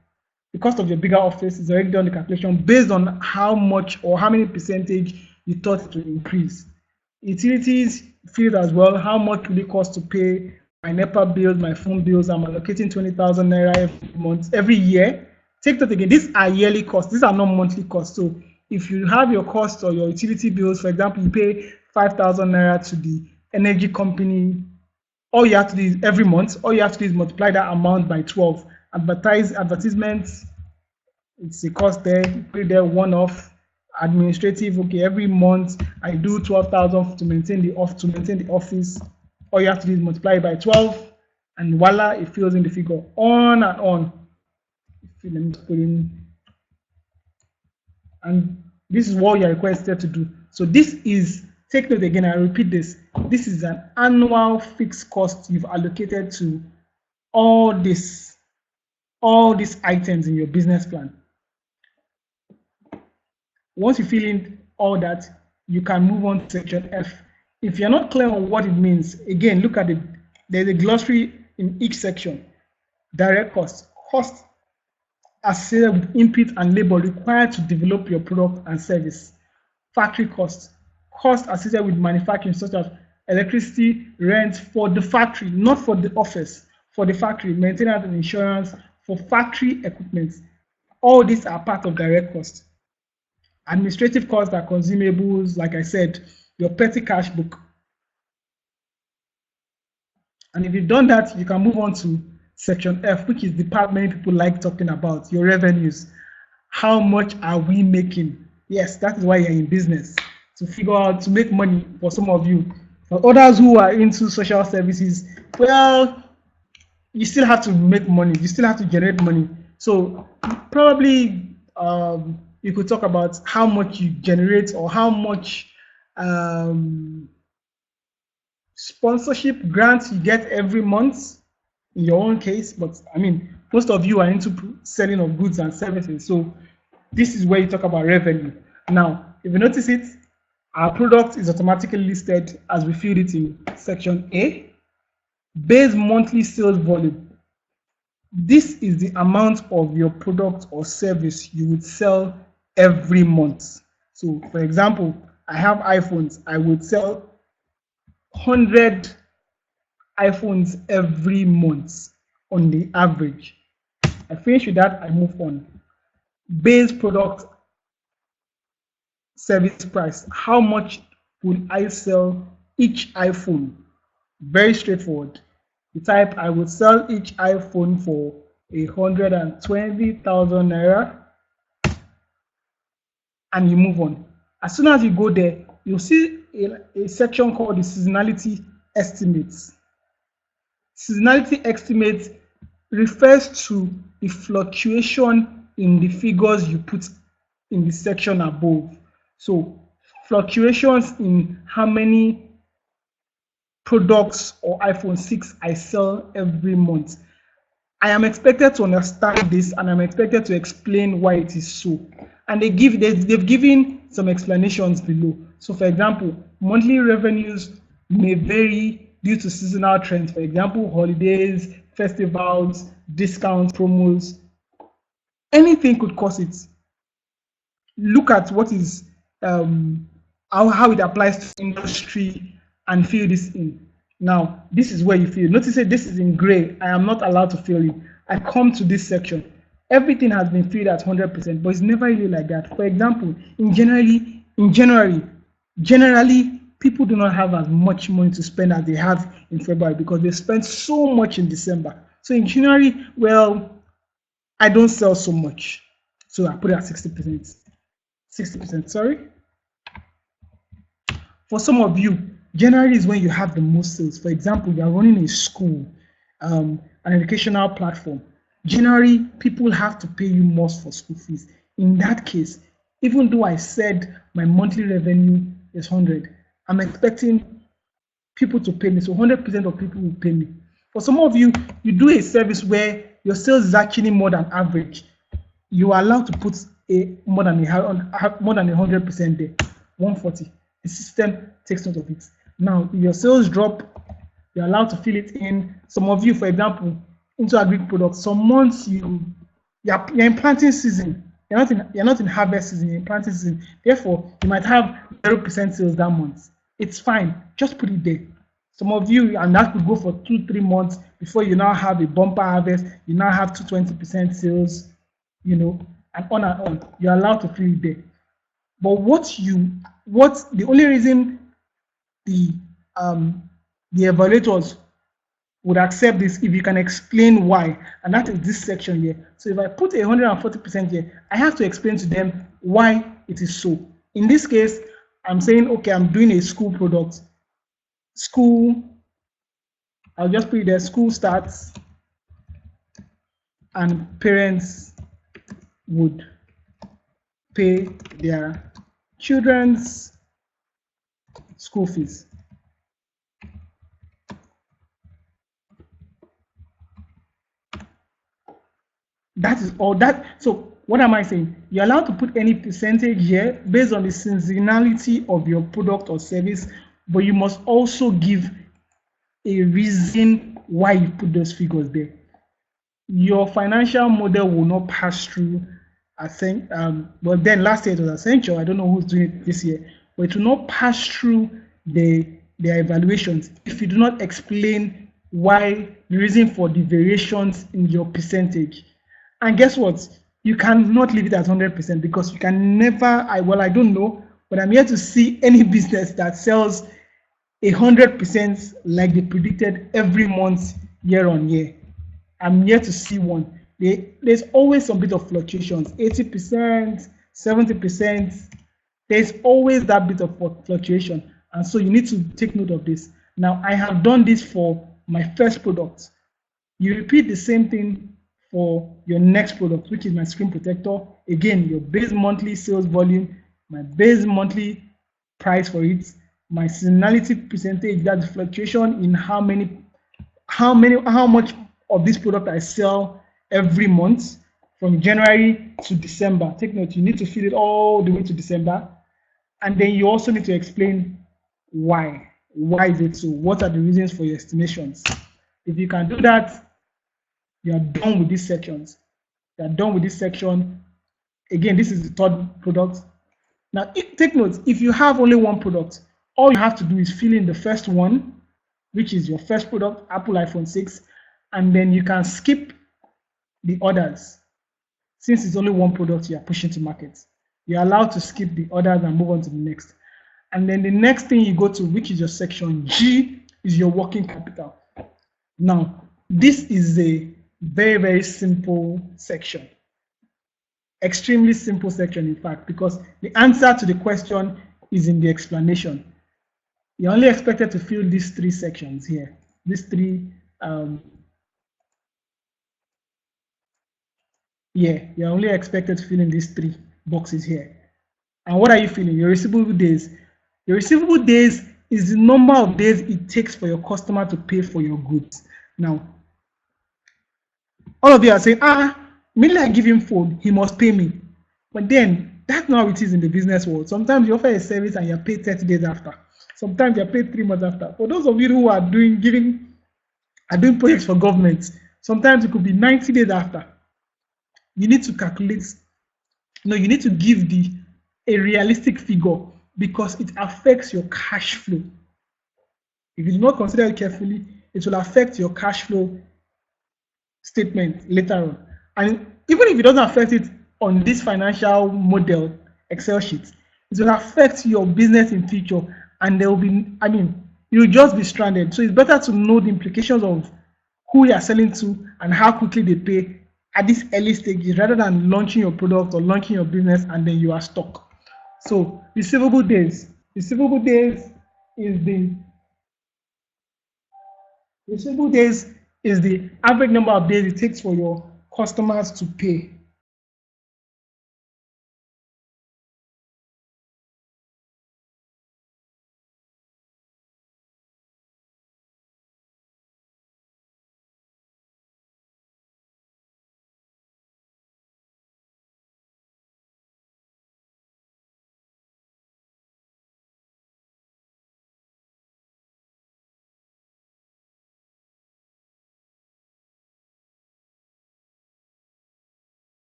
The cost of your bigger office is already done the calculation based on how much or how many percentage you thought it would increase. Utilities field as well, how much will it cost to pay my NEPA bills, my phone bills? I'm allocating 20,000 naira every month, every year. Take that again, these are yearly costs, these are not monthly costs. So if you have your costs or your utility bills, for example, you pay 5,000 naira to the energy company, all you have to do is every month, all you have to do is multiply that amount by 12. Advertisements, it's a cost there, put there one-off. Administrative, okay, every month I do 12,000 to maintain the office. All you have to do is multiply by 12, and voila, it fills in the figure. On and on. Let me put in, and this is what you're requested to do. So this is, take note again, I repeat this. This is an annual fixed cost you've allocated to all these items in your business plan. Once you fill in all that, you can move on to section F. If you're not clear on what it means, again, look at there's a glossary in each section. Direct costs, costs associated with input and labor required to develop your product and service. Factory costs, costs associated with manufacturing, such as electricity, rent for the factory, not for the office, for the factory, maintenance and insurance for factory equipment. All these are part of direct costs. Administrative costs are consumables, like I said, your petty cash book. And if you've done that, you can move on to section F, which is the part many people like talking about, your revenues. How much are we making? Yes, that is why you're in business, to figure out, to make money for some of you. For others who are into social services, well, you still have to make money, you still have to generate money. So probably you could talk about how much you generate or how much sponsorship grants you get every month in your own case. But I mean, most of you are into selling of goods and services. So this is where you talk about revenue. Now, if you notice it, our product is automatically listed as we filled it in section A. Base monthly sales volume. This is the amount of your product or service you would sell every month. So for example, I have iPhones. I would sell 100 iPhones every month on the average. I finish with that, I move on. Base product service price. How much would I sell each iPhone? Very straightforward. You type, I would sell each iPhone for 120,000 naira, and you move on. As soon as you go there, you'll see a section called the seasonality estimates. Seasonality estimates refers to the fluctuation in the figures you put in the section above. So fluctuations in how many products or iPhone 6 I sell every month. I am expected to understand this, and I'm expected to explain why it is so. And they've given some explanations below. So for example, monthly revenues may vary due to seasonal trends. For example, holidays, festivals, discounts, promos, anything could cause it. Look at what is how it applies to industry and fill this in. Now, this is where you fill. Notice that this is in gray. I am not allowed to fill in. I come to this section. Everything has been filled at 100%, but it's never really like that. For example, in January, generally, people do not have as much money to spend as they have in February because they spend so much in December. So in January, well, I don't sell so much. So I put it at 60%. 60%, sorry. For some of you, January is when you have the most sales. For example, you are running a school, an educational platform. January, people have to pay you most for school fees. In that case, even though I said my monthly revenue is 100, I'm expecting people to pay me. So 100% of people will pay me. For some of you, you do a service where your sales is actually more than average. You are allowed to put more than 100% there, 140. The system takes note of it. Now, if your sales drop, You're allowed to fill it in. Some of you, for example, into agri products, some months you're in planting season. You're not in harvest season, you're in planting season. Therefore, you might have 0% sales that month. It's fine. Just put it there. Some of you, and that could go for 2-3 months before you now have a bumper harvest. You now have 20% sales, and on and on. You're allowed to fill it there. But the only reason the evaluators would accept this if you can explain why, and that is this section here. So if I put 140% here, I have to explain to them why it is so. In this case, I'm saying, okay, I'm doing a school product. I'll just put it there, school starts and parents would pay their children's school fees. That is all that. So what am I saying? You're allowed to put any percentage here based on the seasonality of your product or service, but you must also give a reason why you put those figures there. Your financial model will not pass through, I think, but then last year it was essential. I don't know who's doing it this year, but it will not pass through their evaluations if you do not explain why, the reason for the variations in your percentage. And guess what? You cannot leave it at 100% because you can never, I don't know, but I'm here to see any business that sells 100% like they predicted every month, year on year. I'm yet to see one. There's always some bit of fluctuations, 80%, 70%. There's always that bit of fluctuation. And so you need to take note of this. Now, I have done this for my first product. You repeat the same thing for your next product, which is my screen protector. Again, your base monthly sales volume, my base monthly price for it, my seasonality percentage, that's fluctuation in how much of this product I sell every month from January to December. Take note, you need to fill it all the way to December. And then you also need to explain why. Why is it so? What are the reasons for your estimations? If you can do that, you are done with these sections. You are done with this section. Again, this is the third product. Now, take note, if you have only one product, all you have to do is fill in the first one, which is your first product, Apple iPhone 6, and then you can skip the others. Since it's only one product you are pushing to market, you're allowed to skip the others and move on to the next. And then the next thing you go to, which is your section G, is your working capital. Now, this is a very, very simple section. Extremely simple section, in fact, because the answer to the question is in the explanation. You're only expected to fill these three sections here. These three, you're only expected to fill in these three boxes here. And what are you filling? Your receivable days. Your receivable days is the number of days it takes for your customer to pay for your goods. Now, all of you are saying, immediately I give him phone, he must pay me. But then, that's not how it is in the business world. Sometimes you offer a service and you're paid 30 days after. Sometimes you're paid 3 months after. For those of you who are doing projects for government, sometimes it could be 90 days after. You need to calculate, you need to give a realistic figure because it affects your cash flow. If you do not consider it carefully, it will affect your cash flow statement later on. And even if it doesn't affect it on this financial model Excel sheet, it will affect your business in future, and there will be, you'll just be stranded. So it's better to know the implications of who you are selling to and how quickly they pay at this early stage, rather than launching your product or launching your business and then you are stuck. So receivable days is the average number of days it takes for your customers to pay.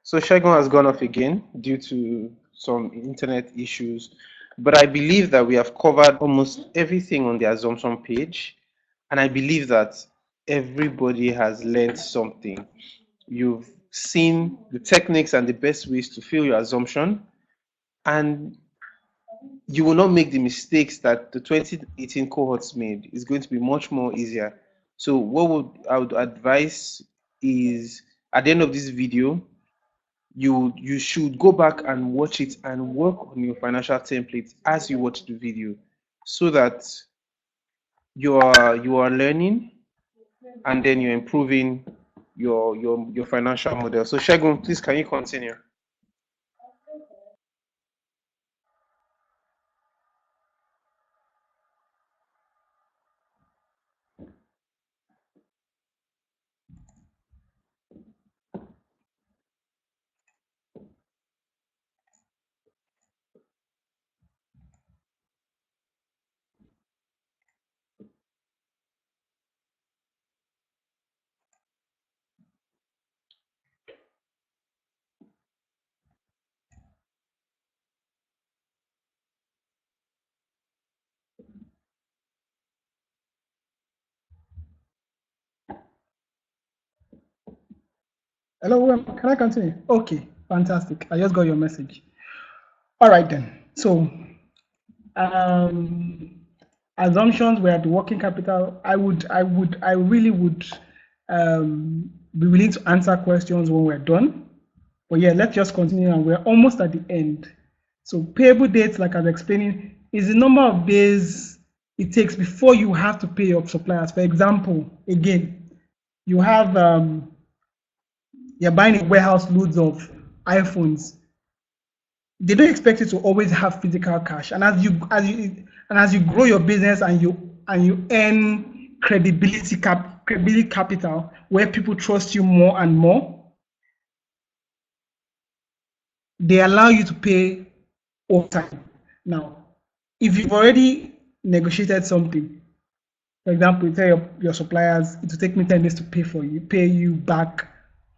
So Shagun has gone off again due to some internet issues, but I believe that we have covered almost everything on the assumption page, and I believe that everybody has learned something. You've seen the techniques and the best ways to fill your assumption, and you will not make the mistakes that the 2018 cohorts made. It's going to be much more easier. So I would advise is at the end of this video, you should go back and watch it and work on your financial template as you watch the video, so that you are learning and then you're improving your financial model. So Shagun, please can you continue? Hello, can I continue? Okay, fantastic. I just got your message. All right then. So, assumptions were the working capital. I really would be willing to answer questions when we're done. But yeah, let's just continue, and we're almost at the end. So payable dates, like I was explaining, is the number of days it takes before you have to pay your suppliers. For example, again, you have you're buying a warehouse loads of iPhones. They don't expect you to always have physical cash, and as you grow your business and you earn credibility capital, where people trust you more and more, they allow you to pay over time. Now, if you've already negotiated something, for example, you tell your suppliers, it will take me 10 days to pay you back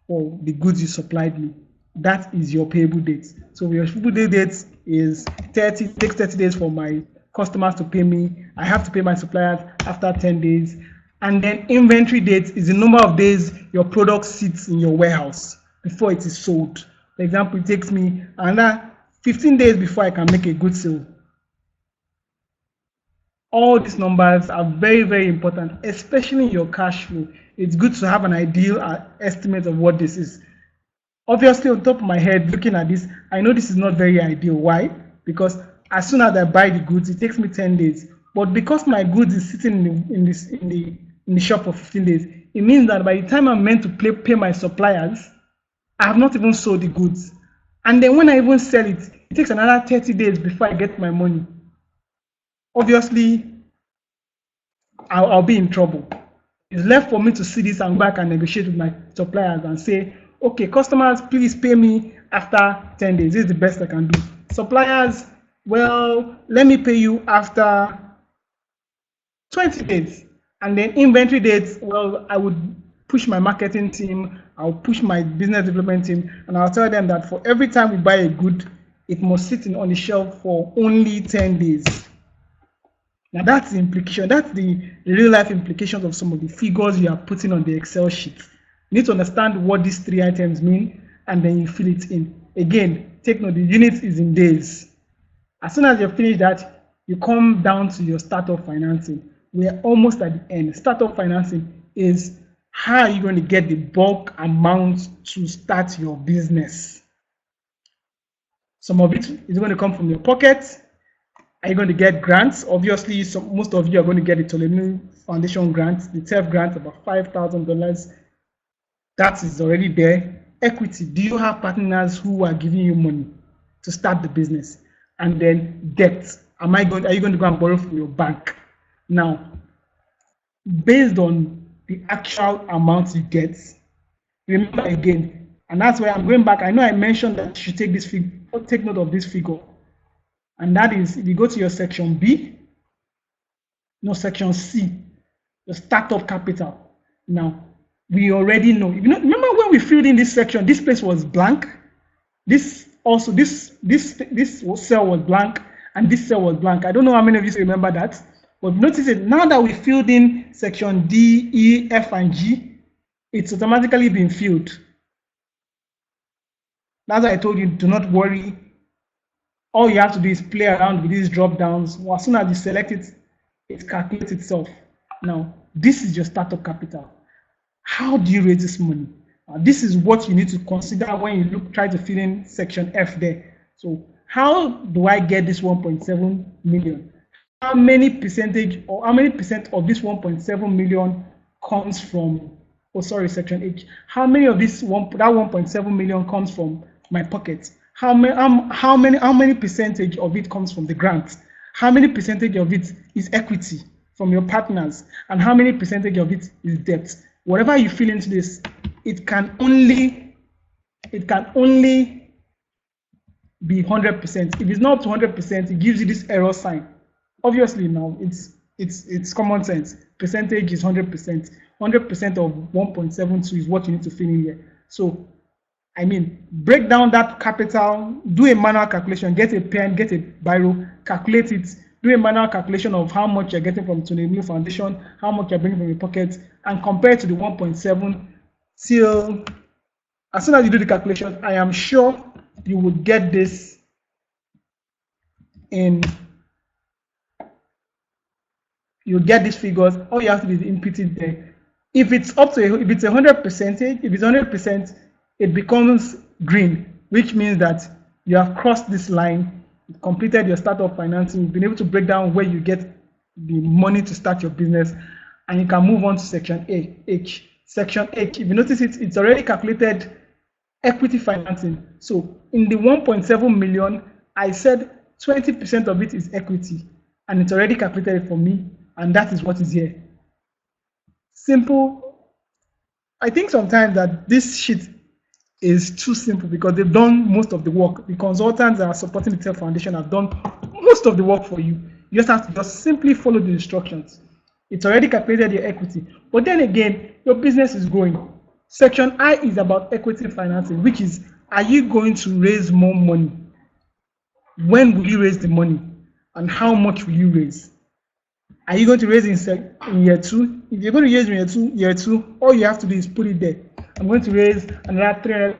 for the goods you supplied me. That is your payable date. So your payable date is 30, it takes 30 days for my customers to pay me. I have to pay my suppliers after 10 days. And then inventory date is the number of days your product sits in your warehouse before it is sold. For example, it takes me another 15 days before I can make a good sale. All these numbers are very, very important, especially in your cash flow. It's good to have an ideal estimate of what this is. Obviously, on top of my head, looking at this, I know this is not very ideal. Why? Because as soon as I buy the goods, it takes me 10 days. But because my goods is sitting in the shop for 15 days, it means that by the time I'm meant to pay my suppliers, I have not even sold the goods. And then when I even sell it, it takes another 30 days before I get my money. Obviously, I'll be in trouble. It's left for me to see this and go back and negotiate with my suppliers and say, okay, customers, please pay me after 10 days. This is the best I can do. Suppliers, well, let me pay you after 20 days. And then inventory dates, well, I would push my marketing team, I'll push my business development team, and I'll tell them that for every time we buy a good, it must sit on the shelf for only 10 days. Now that's the implication, that's the real life implications of some of the figures you are putting on the Excel sheet. You need to understand what these three items mean, and then you fill it in. Again, take note, the unit is in days. As soon as you finish that, you come down to your startup financing. We are almost at the end. Startup financing is how are you going to get the bulk amount to start your business. Some of it is going to come from your pocket. Are you going to get grants? Obviously, most of you are going to get the Ptolemy Foundation grant, the TEF grant, about $5,000. That is already there. Equity. Do you have partners who are giving you money to start the business? And then debt. Are you going to go and borrow from your bank? Now, based on the actual amount you get, remember again, and that's where I'm going back. I know I mentioned that you should take note of this figure. And that is, if you go to your section B, no, section C, the startup capital. Now, we already know. Remember when we filled in this section, this place was blank. this cell was blank and this cell was blank. I don't know how many of you remember that, but notice it now that we filled in section D, E, F, and G, it's automatically been filled. That's why I told you, do not worry. All you have to do is play around with these drop downs. Well, as soon as you select it, it calculates itself. Now, this is your startup capital. How do you raise this money? This is what you need to consider when you try to fill in section F there. So how do I get this 1.7 million? How many percentage or how many percent of this 1.7 million comes from, section H? How many of this that 1.7 million comes from my pocket? How many percentage of it comes from the grant? How many percentage of it is equity from your partners? And how many percentage of it is debt? Whatever you fill into this, it can only be 100%. If it's not 100%, it gives you this error sign. Obviously now it's common sense. Percentage is 100%. 100% of 1.72 is what you need to fill in here. So I mean, break down that capital, do a manual calculation, get a pen, get a biro, calculate it, do a manual calculation of how much you're getting from Tony New Foundation, how much you're bringing from your pocket, and compare it to the 1.7 till, as soon as you do the calculation, I am sure you would get this in, you'll get these figures. All you have to do is input it there. If it's up to, if it's 100%, if it's 100%, it becomes green, which means that you have crossed this line, completed your startup financing, you've been able to break down where you get the money to start your business, and you can move on to section H. Section H, if you notice it's already calculated equity financing. So in the 1.7 million, I said 20% of it is equity, and it's already calculated for me, and that is what is here. Simple. I think sometimes that this sheet is too simple because they've done most of the work. The consultants that are supporting the TEF Foundation have done most of the work for you. You just have to just simply follow the instructions. It's already calculated your equity. But then again, your business is growing. Section I is about equity financing, which is, are you going to raise more money? When will you raise the money? And how much will you raise? Are you going to raise in year 2? If you're going to raise in year two, all you have to do is put it there. I'm going to raise another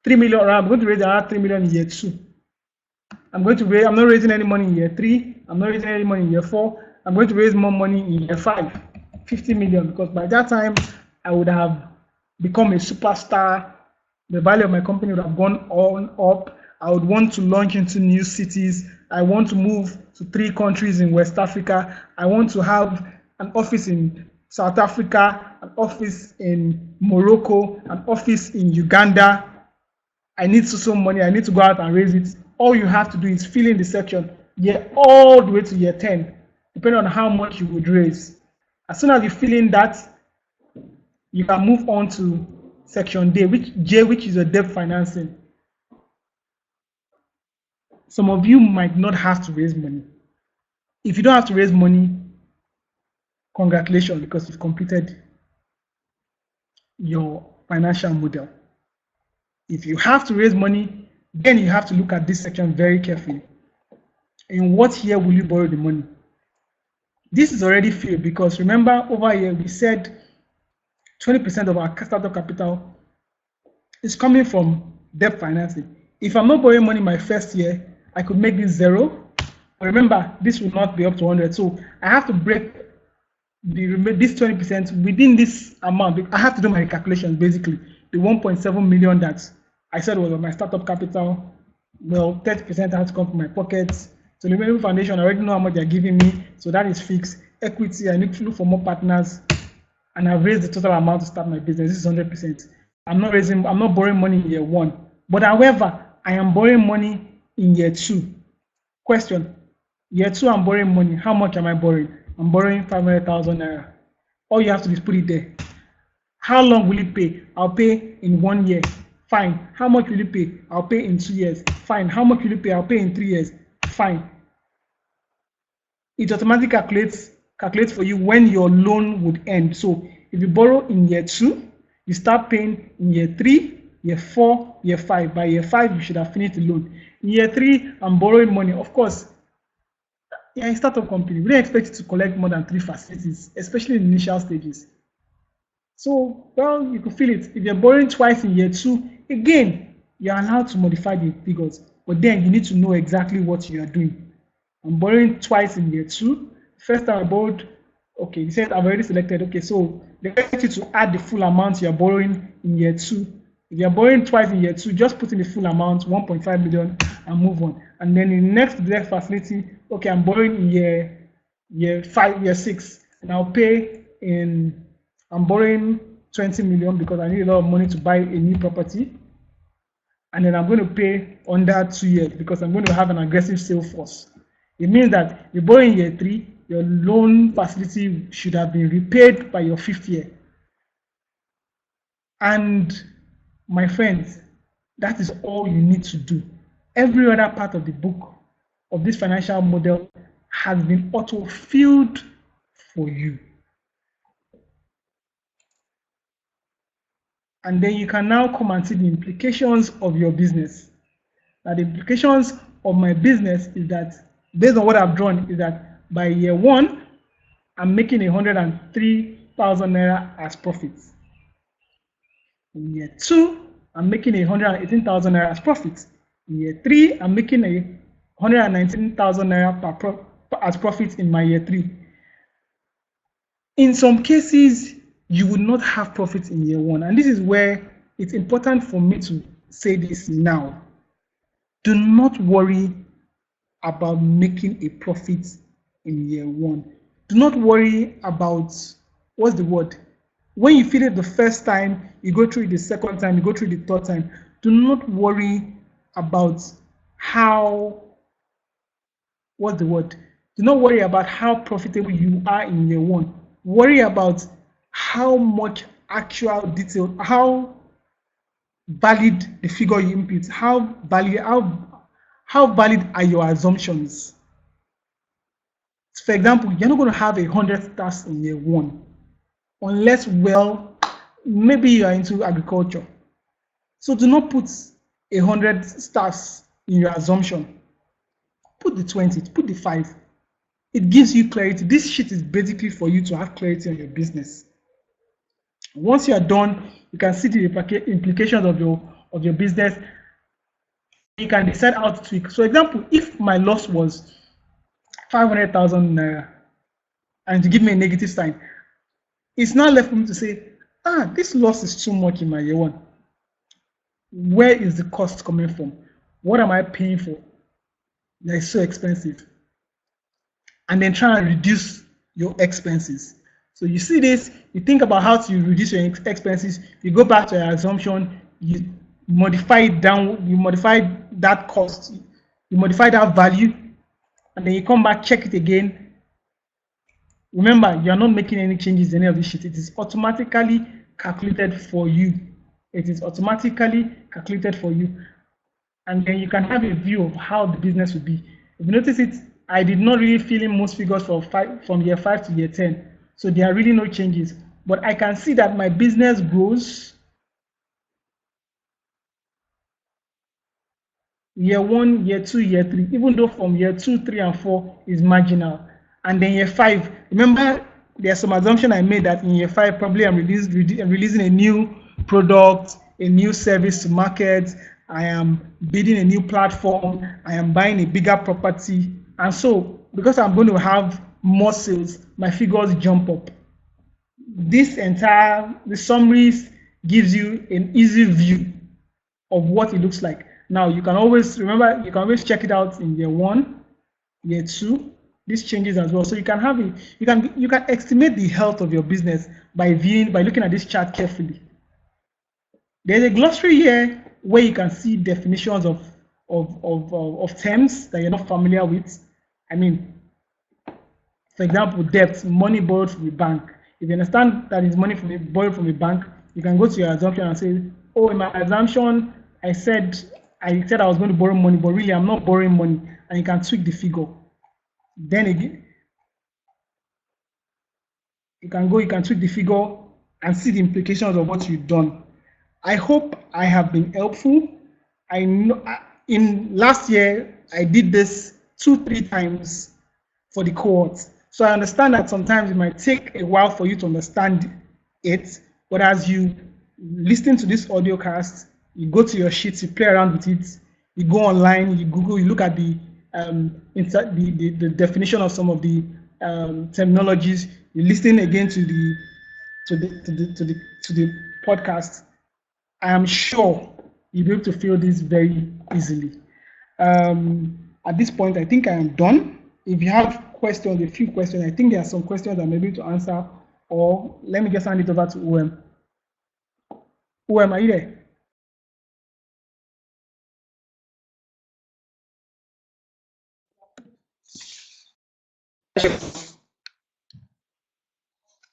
3 million. I'm going to raise another 3 million in year 2. I'm not raising any money in year 3. I'm not raising any money in year 4. I'm going to raise more money in year 5, 50 million, because by that time I would have become a superstar. The value of my company would have gone on up. I would want to launch into new cities. I want to move to 3 countries in West Africa. I want to have an office in South Africa, an office in Morocco, an office in Uganda. I need some money. I need to go out and raise it. All you have to do is fill in the section all the way to year 10, depending on how much you would raise. As soon as you fill in that, you can move on to section J, which is your debt financing. Some of you might not have to raise money. If you don't have to raise money, congratulations, because you've completed your financial model. If you have to raise money, then you have to look at this section very carefully. In what year will you borrow the money? This is already filled because remember over here we said 20% of our startup capital is coming from debt financing. If I'm not borrowing money my first year, I could make this 0. But remember, this will not be up to 100. So I have to break this 20% within this amount. I have to do my calculations basically. The 1.7 million that I said was my startup capital. Well, 30% has to come from my pockets. So the New Foundation, I already know how much they're giving me. So that is fixed. Equity, I need to look for more partners. And I've raised the total amount to start my business. This is 100%. I'm not borrowing money in year 1. But however, I am borrowing money in year 2. Question. Year 2, I'm borrowing money. How much am I borrowing? I'm borrowing 500,000 naira. All you have to do is put it there. How long will it pay? I'll pay in 1 year. Fine. How much will you pay? I'll pay in 2 years. Fine. How much will you pay? I'll pay in 3 years. Fine. It automatically calculates for you when your loan would end. So if you borrow in year 2, you start paying in year 3, year 4, year 5. By year 5, you should have finished the loan. In year 3, I'm borrowing money. Of course, yeah, in startup company, we don't expect you to collect more than 3 facilities, especially in initial stages. So, well, you can feel it. If you're borrowing twice in year 2, again, you're allowed to modify the figures, but then you need to know exactly what you are doing. I'm borrowing twice in year 2. First time I borrowed, okay, you said I've already selected, okay, so they expect you to add the full amount you're borrowing in year 2. If you're borrowing twice in year 2, just put in the full amount, 1.5 million, and move on. And then in the next facility, okay, I'm borrowing in year 5, year 6, and I'll pay in, I'm borrowing 20 million because I need a lot of money to buy a new property. And then I'm going to pay under 2 years because I'm going to have an aggressive sales force. It means that you borrow in year 3, your loan facility should have been repaid by your 5th year. And my friends, that is all you need to do. Every other part of the book of this financial model has been auto-filled for you. And then you can now come and see the implications of your business. Now, the implications of my business is that, based on what I've drawn, is that by year 1, I'm making 103,000 naira as profits. In year 2, I'm making 118,000 naira as profits. In year 3, I'm making 119,000 naira as profits in my year 3. In some cases, you will not have profits in year 1, and this is where it's important for me to say this now. Do not worry about making a profit in year 1. Do not worry about, what's the word? When you feel it the first time, you go through it the second time, you go through it the third time. Do not worry about how, what's the word? Do not worry about how profitable you are in year 1. Worry about how much actual detail, how valid the figure you input, how valid are your assumptions. For example, you're not going to have 100 stars in year 1 unless, well, maybe you are into agriculture. So do not put 100 stars in your assumption. Put the 20, put the 5. It gives you clarity. This sheet is basically for you to have clarity on your business. Once you are done, you can see the implications of your business. You can decide how to tweak. So, example, if my loss was 500,000 naira and to give me a negative sign, it's now left for me to say, this loss is too much in my year 1. Where is the cost coming from? What am I paying for that is so expensive? And then try and reduce your expenses. So you see this, you think about how to reduce your expenses, you go back to your assumption, you modify it down, you modify that cost, you modify that value, and then you come back, check it again. Remember, you're not making any changes in any of this shit. It is automatically calculated for you. It is automatically calculated for you. And then you can have a view of how the business will be. If you notice it, I did not really fill in most figures from year 5 to year 10. So there are really no changes. But I can see that my business grows. Year 1, year 2, year 3, even though from year 2, 3, and 4 is marginal. And then year 5, remember, there's some assumption I made that in year 5, probably I'm releasing a new product, a new service to market, I am bidding a new platform, I am buying a bigger property. And so, because I'm going to have more sales, my figures jump up. The summaries gives you an easy view of what it looks like. Now, you can always check it out in year 1, year 2, these changes as well. So you can have it, you can estimate the health of your business by looking at this chart carefully. There's a glossary here where you can see definitions of terms that you're not familiar with. I mean, for example, debt, money borrowed from a bank. If you understand that it's money borrowed from a bank, you can go to your assumption and say, oh, in my assumption, I said I was going to borrow money, but really I'm not borrowing money, and you can tweak the figure. Then again, you can tweak the figure and see the implications of what you've done. I hope I have been helpful. I know in last year I did this 2-3 times for the cohort. So I understand that sometimes it might take a while for you to understand it, but as you listen to this audio cast, you go to your sheets, you play around with it, you go online, you Google, you look at the the definition of some of the terminologies, you listen again to the podcast. I am sure you'll be able to feel this very easily. At this point, I think I am done. If you have questions, a few questions, I think there are some questions I'm able to answer, or let me just hand it over to OM. OM, are you there?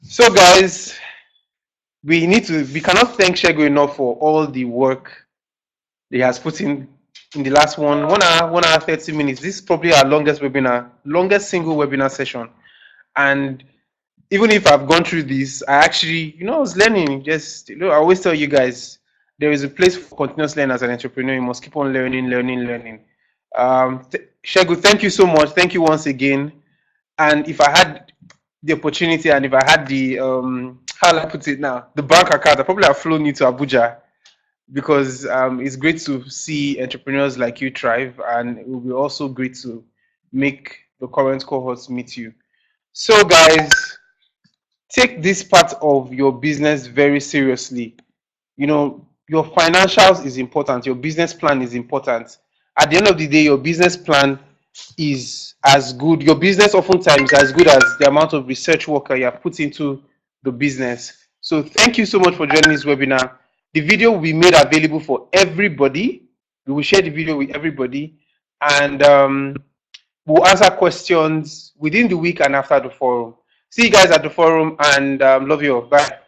So guys, we cannot thank Shego enough for all the work he has put in the last 1 hour 30 minutes. This is probably our longest single webinar session. And even if I've gone through this, I actually, I was learning. I always tell you guys, there is a place for continuous learning as an entrepreneur. You must keep on learning. Shego, thank you so much. Thank you once again. And if I had the opportunity and if I had the, how do I put it now, the bank account, I probably have flown you to Abuja, because it's great to see entrepreneurs like you thrive, and it will be also great to make the current cohorts meet you. So guys, take this part of your business very seriously. Your financials is important, your business plan is important. At the end of the day, your business plan is as good, your business oftentimes is as good as the amount of research work you have put into the business. So thank you so much for joining this webinar. The video will be made available for everybody. We will share the video with everybody, and we'll answer questions within the week and after the forum. See you guys at the forum, and love you all. Bye.